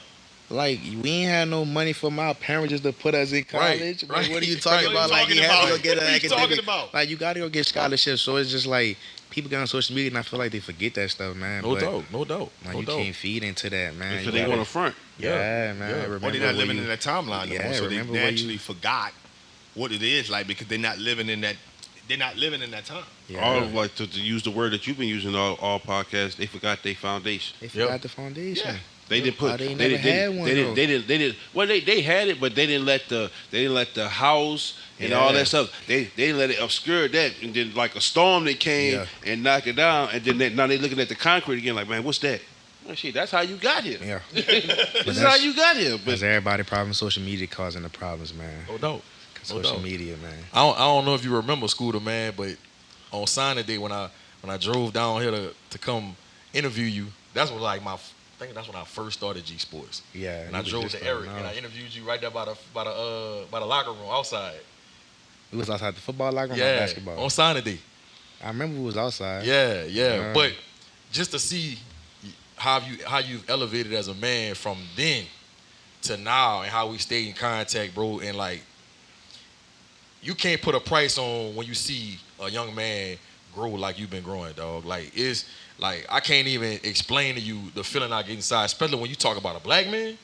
Like, we ain't had no money from our parents just to put us in college. Right. Like, what are you talking Right. about? What are Like, you you talking have to about? go get an What are you talking academic. about? Like, you gotta go get scholarships. So it's just like, people get on social media and I feel like they forget that stuff, man. No But, doubt. No doubt. Like, No you doubt. can't feed into that, man. Because You they gotta- want to front. Yeah, man. Yeah. Remember Or they're not where living you- in that timeline no more, so they remember where naturally you- forgot what it is like because they're not living in that. They're not living in that time. Yeah. All of, like to use the word that you've been using all podcasts, they forgot their foundation. They forgot the foundation. Yeah. They didn't put. Oh, they they never didn't. had one, They didn't. though. They didn't. Well, they had it, but they didn't let the house and all Yeah. that stuff. They didn't let it obscure that, and then like a storm that came Yeah. and knocked it down, and then now they looking at the concrete again, like, man, what's that? Well, shit, that's how you got here. Yeah. This is how you got here. But That's everybody problem. Social media causing the problems, man. No doubt. No Social doubt. media, man. I don't know if you remember Scooter, man, but on signing day when I drove down here to come interview you, that's when like I think that's when I first started G Sports. Yeah. And I drove to Eric and I interviewed you right there by the locker room outside. We was outside the football locker room or Yeah. basketball. On signing day. I remember we was outside. Yeah. Yeah. But just to see how you've elevated as a man from then to now and how we stay in contact, bro, and like you can't put a price on when you see a young man grow like you've been growing, dog. Like it's like I can't even explain to you the feeling I get inside, especially when you talk about a black man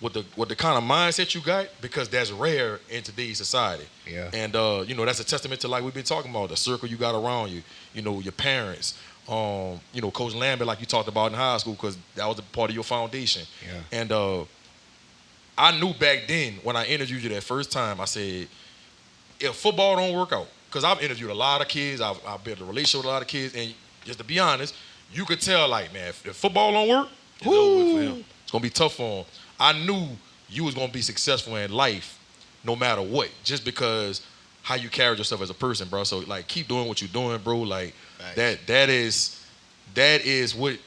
with the kind of mindset you got, because that's rare in today's society. Yeah. And that's a testament to like we've been talking about, the circle you got around you, your parents, Coach Lambert, like you talked about in high school, because that was a part of your foundation. Yeah. And I knew back then when I interviewed you that first time, I said, if football don't work out, because I've interviewed a lot of kids, I've built a relationship with a lot of kids, and just to be honest, you could tell like, man, if football don't work, it's gonna be tough for him. I knew you was gonna be successful in life, no matter what, just because how you carried yourself as a person, bro. So like, keep doing what you're doing, bro. Like that is what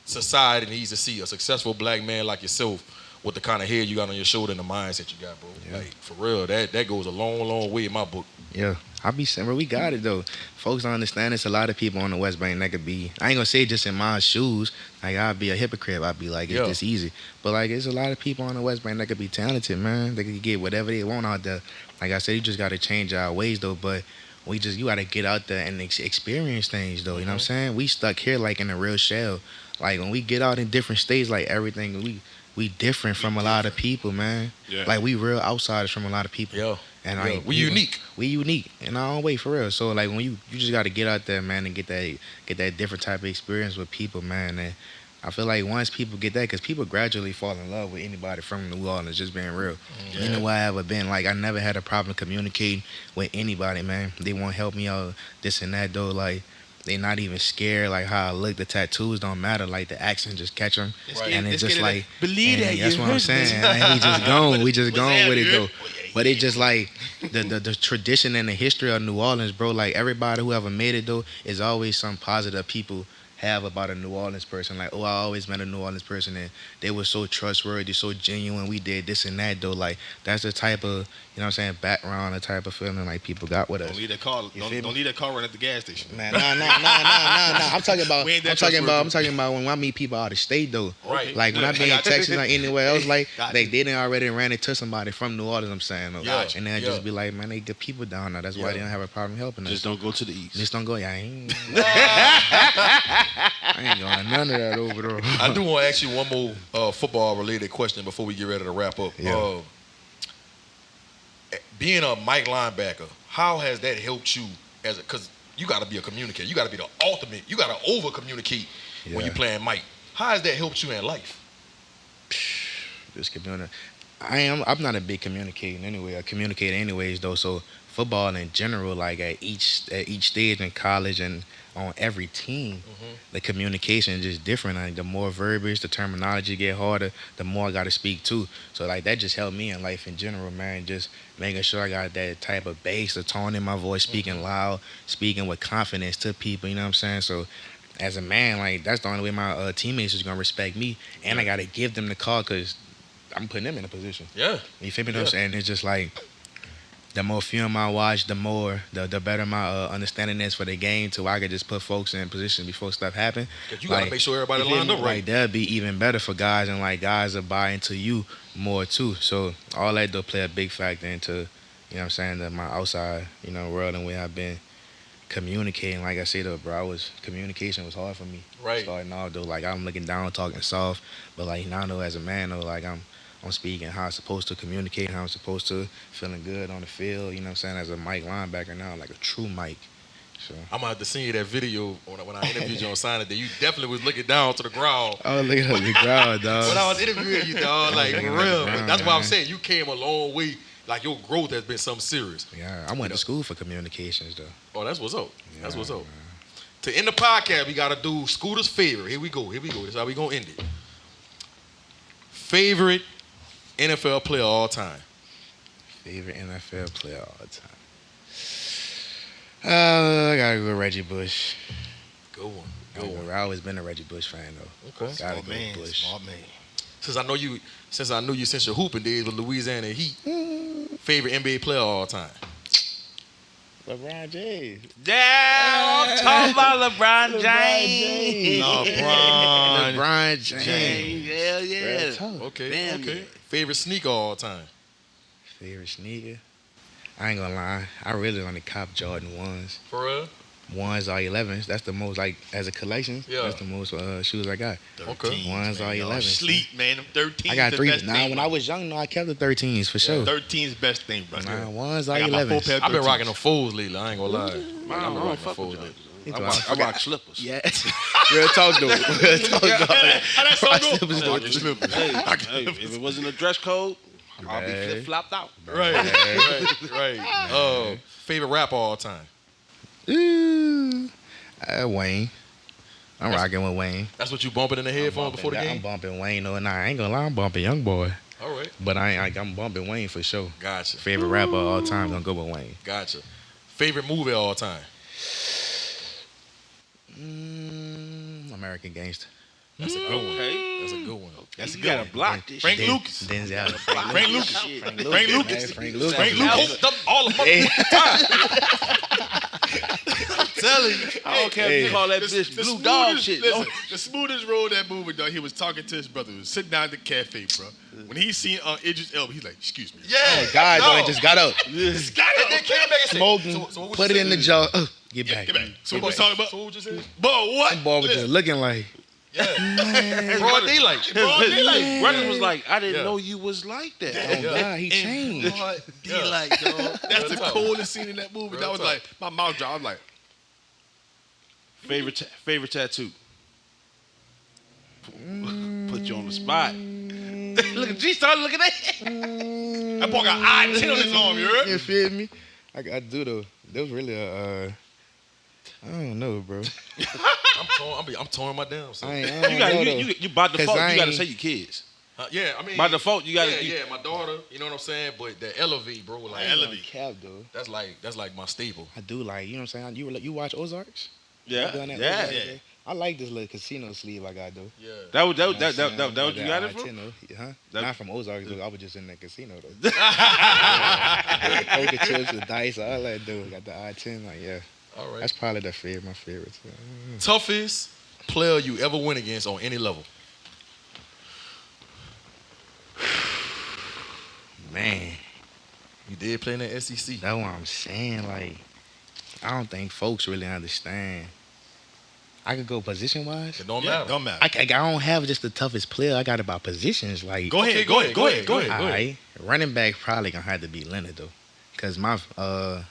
society needs to see: a successful black man like yourself with the kind of head you got on your shoulder and the mindset you got, bro. Yeah. Like for real, that goes a long, long way in my book. Yeah. I be saying, bro, we got it though. Folks don't understand it's a lot of people on the West Bank that could be, I ain't gonna say just in my shoes, like I'd be a hypocrite. I'd be like, it's this easy. But like, there's a lot of people on the West Bank that could be talented, man. They could get whatever they want out there. Like I said, you just gotta change our ways though, but you gotta get out there and experience things though, you know what I'm saying? We stuck here like in a real shell. Like when we get out in different states, like everything, we different from a lot of people, man. Yeah. Like we real outsiders from a lot of people. Yeah. And Yeah. like We unique. We unique in our own way, for real. So like when you just got to get out there, man, and get that different type of experience with people, man. And I feel like once people get that, because people gradually fall in love with anybody from New Orleans, just being real. Yeah. Anywhere I ever been, like I never had a problem communicating with anybody, man. They want to help me out, this and that, though. Like they not even scared. Like how I look, the tattoos don't matter. Like the accent just catch them, and it's just like believe that. That's what I'm saying. And we just gone. We just gone with it though. But it's just like the tradition and the history of New Orleans, bro. Like everybody who ever made it though is always some positive people have about a New Orleans person. Like, oh, I always met a New Orleans person and they were so trustworthy, so genuine. We did this and that though. Like that's the type of, what I'm saying, background, the type of feeling like people got with us. Don't leave that car. Don't leave that car running at the gas station. Man, nah. I'm talking about. I'm talking about when I meet people out of state though. Right. Like when I be in Texas or anywhere else, like they didn't already ran into somebody from New Orleans. I'm saying though. Yeah. And then just be like, man, they good people down there. That's why they don't have a problem helping us. Just don't go to the east. Just don't go. I ain't going none of that over there. I do want to ask you one more football related question before we get ready to wrap up. Yeah. Being a Mike linebacker, how has that helped you because you got to be a communicator. You got to be the ultimate. You got to over communicate when you're playing Mike. How has that helped you in life? Just communicate. I'm not a big communicating anyway. I communicate anyways though. So football in general, like at each stage in college and on every team, the communication is just different. Like the more verbiage, the terminology get harder, the more I got to speak too. So like that just helped me in life in general, man. Just making sure I got that type of bass, the tone in my voice, speaking loud, speaking with confidence to people. You know what I'm saying? So as a man, like that's the only way my teammates is gonna respect me, and I gotta give them the call because I'm putting them in a position. Yeah. You feel me? And it's just like the more film I watch, the better my understanding is for the game, to where I could just put folks in position before stuff happen. You gotta make sure everybody lined up right. Like that'd be even better for guys, and like guys are buying into you more too. So all that do play a big factor into, you know what I'm saying, that my outside, world and where I've been communicating. Like I said though, bro, communication was hard for me. Right. Starting off though, like I'm looking down, talking soft, but like now though, as a man though, like I'm speaking how I'm supposed to communicate, how I'm supposed to, feeling good on the field, you know what I'm saying, as a Mike linebacker now, like a true Mike. So I'm gonna have to send you that video when I interviewed you on signing day. You definitely was looking down to the ground. Oh, look at the ground, dog. When I was interviewing you, dog, like for real. Ground, That's why I'm man. saying you came a long way. Like your growth has been something serious. Yeah, I went to school for communications though. Oh, that's what's up. Yeah, That's what's up. man. To end the podcast, we gotta do Scooter's favorite. Here we go. That's how we gonna end it. Favorite NFL player of all time. Favorite NFL player all time. I gotta go with Reggie Bush. Good one. I've always been a Reggie Bush fan though. Okay. Gotta go with Bush. Smart man. Since I knew you since your hooping days with Louisiana Heat. Favorite NBA player of all time. LeBron James. Damn, talk about LeBron James. LeBron James. Hell yeah. Real talk. Okay. Damn okay. yeah. Favorite sneaker of all time. Favorite sneaker? I ain't gonna lie. I really only cop Jordan 1s. For real? 1s or 11s. That's the most, like, as a collection. Yeah. That's the most shoes I got. Okay. 1s or 11s. Sleep, man. Them 13s. I got the 3. best Nah, thing, when bro. I was young, no, I kept the 13s for sure. 13's best thing, bro. Nah, 1s or I got my 4 pair 11s. of I've been 13s. rocking them foes lately. I ain't gonna lie. I I've been don't rocking fuck foes with lately. y'all. I rock slippers. Yeah. Real talk, though. Real talk, though. How that song go? Slippers, Oh, though. the slippers. Hey, if it wasn't a dress code, I'll be Right. flip-flopped out. Right. Favorite rapper of all time. Ooh. Wayne. I'm rocking with Wayne. That's what you bumping in the headphones before the I'm game? bumping Wayne, though. Nah, I ain't gonna lie. I'm bumping Young Boy. All right. But I'm bumping Wayne for sure. Gotcha. Favorite rapper of all time, gonna go with Wayne. Gotcha. Favorite movie of all time. American Gangster. That's a good one. Okay. That's a good one. That's you gotta block this Frank shit. Lucas. Denzel. Frank Lucas. Shit. Frank Man, Lucas. Frank Lucas. Frank You Lucas. hooked up all the motherfucking time. I'm telling you. I don't care if you call that bitch blue dog shit. Listen, the smoothest role of that movie, dog. He was talking to his brother. He was sitting down at the cafe, bro. When he seen Idris Elba, he's like, "Excuse me." Yeah. Oh, God, no. though, he just got up. And then came back and said, Smoking. so what Put you it in the say? jar. Get Yeah, back. get back. So Get what was back. talking about? So what you said? But what? That boy was just looking like. Yeah. Broad daylight. Brothers was like, I didn't Yeah. know you was like that. Oh, God, he changed. Be like, dog. That's the coolest scene in that movie. That was like, my mouth dropped. I was like, Favorite tattoo. Put you on the spot. Look at G started looking at it. that boy got eye 10 on his arm, you heard? You feel me? I do though. That was really I don't know, bro. I'm torn my damn self. You by default, you gotta say your kids. Yeah, I mean, by default, you gotta. Yeah, my daughter. You know what I'm saying? But the elevate, bro, like Elevate. Cap, though. That's like my staple. I do like, you know what I'm saying? You watch Ozarks? Yeah, Ozarks, I like this little casino sleeve I got though. Yeah. That what you got it from? Huh? Not from Ozarks though. I was just in the casino though. Poker chips with dice, all that though. Got the I-10, like yeah. All right. That's probably my favorite. Toughest player you ever went against on any level? Man, you did play in the SEC. That's what I'm saying. Like, I don't think folks really understand. I could go position wise. It don't matter. Don't matter. I don't have just the toughest player. I got it by positions. Like, Go ahead. All right, running back probably gonna have to be Leonard though, cause I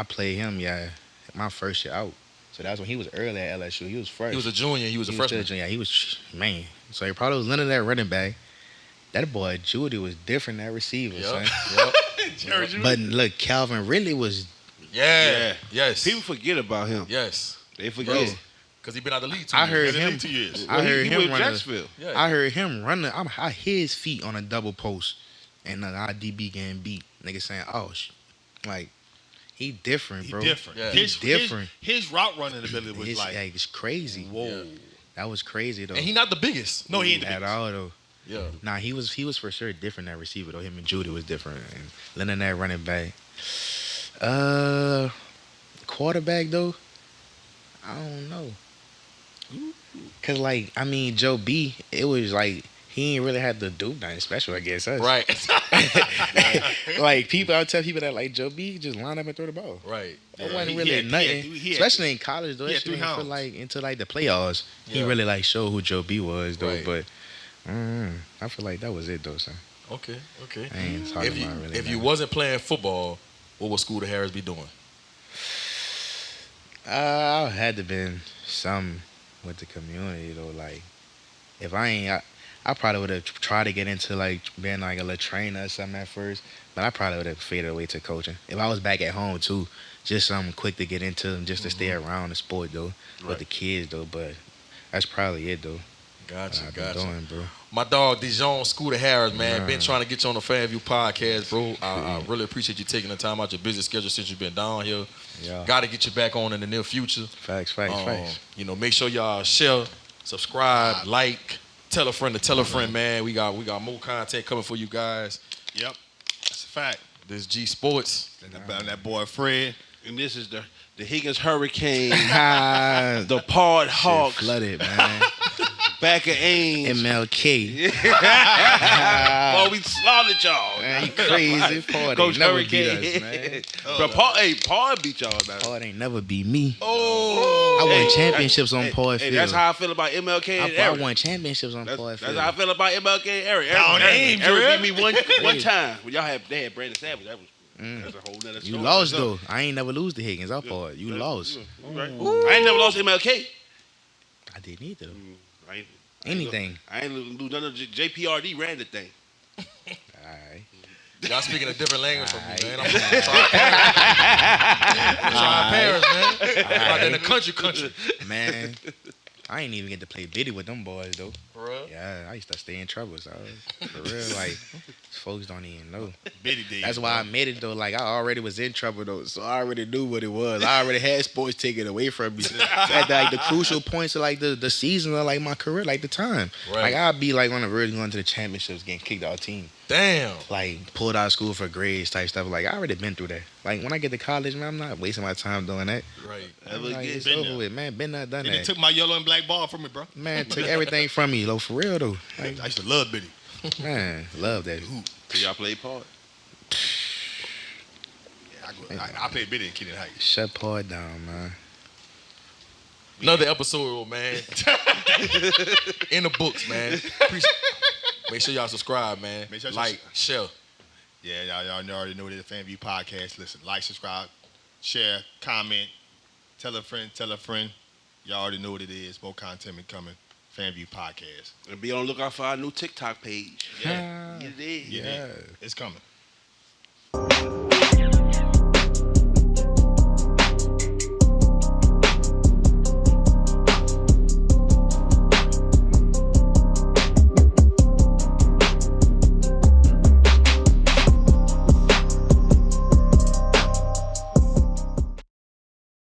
played him my first year out. So that's when he was early at LSU. He was fresh. He was a junior. He was a freshman. Yeah, he was man. So he probably was Leonard at running back. That boy Judy was different at receiver, son. Yep. But look, Calvin really was. Yeah. Yes. People forget about him. Yes. They forget. Because he been out of the league 2 I years. heard him. 2 years. I heard he him with running. Jacksonville. Yeah. I heard him running. I hit his feet on a double post, and our DB getting beat. Nigga saying, "Oh, like he different, bro. He different. Yeah. He's different. His route running ability was it's crazy. whoa. Yeah. That was crazy though. And he not the biggest. No, he ain't the at biggest. all though. Yeah. Nah, he was for sure different at receiver though. Him and Judy was different, and Leonard at running back. Quarterback though, I don't know. Cause like I mean Joe B, it was like he ain't really had to do nothing special against us. Right. Like I tell people that like Joe B just line up and throw the ball. Right. It wasn't really nothing, especially in college though. Especially for like into like the playoffs, he really like showed who Joe B was though. Right. But I feel like that was it though, son. Okay. I ain't talking about really. If you wasn't playing football, what would Scoota Harris be doing? I had to been some with the community though. Like if I probably would have tried to get into like being like a little trainer or something at first, but I probably would have faded away to coaching. If I was back at home too, just something quick to get into and just to stay around the sport though, with the kids though. But that's probably it though. Gotcha. Doing, bro. My dog Dijon Scoota Harris, man, been trying to get you on the FanView podcast, bro. I really appreciate you taking the time out your busy schedule since you've been down here. Yeah. Got to get you back on in the near future. Facts. You know, make sure y'all share, subscribe, like, tell a friend to tell a friend, man. We got more content coming for you guys. Yep. That's a fact. This G Sports. And that boy Fred. And this is the Higgins Hurricane, the the Pard Hawks, flooded, man. back of Ames. MLK. Boy, we slaughtered y'all. Man, you crazy. Paul Coach ain't never Hurricane. beat us, man. But Paul beat y'all, man. Paul ain't never beat me. Oh. I won championships on Paul Field. That's how I feel about MLK and I Eric. won championships on Paul That's Field. how I feel about MLK and Eric. Eric beat me one time. When they had Brandon Savage. That's a whole nother story. You lost though. I ain't never lose to Higgins. I fought. You lost. Right. I ain't never lost MLK. I didn't either. Anything. I ain't lose none of JPRD ran the thing. All right. Y'all speaking a different language from me, man. I'm trying Paris, man. Out in the country. Man, I ain't even get to play biddy with them boys though. For real? Yeah, I used to stay in trouble. So for real, like folks don't even know. Biddy did. That's why I made it though. Like I already was in trouble though, so I already knew what it was. I already had sports taken away from me at like the crucial points of like the season of like my career, like the time. Right. Like I'd be like on the verge of going to the championships, getting kicked out of team. Damn. Like pulled out of school for grades type stuff. Like I already been through that. Like when I get to college, man, I'm not wasting my time doing that. Right. Like, it's over with, man. Been not done And that. they took my yellow and black ball from me, bro. Man, took everything from me, though, for real though. Like, I used to love Biddy. man, love that hoop. So y'all played Paul? Yeah, I played Biddy in Kenan Heights. Shut Paul down, man. Another episode, man. In the books, man. Make sure y'all subscribe, man. Make sure y'all like, share. Yeah, y'all already know the FanView podcast. Listen, like, subscribe, share, comment, tell a friend. Y'all already know what it is. More content coming. FanView podcast. And be on the lookout for our new TikTok page. Yeah. Get it in. Yeah. It's coming.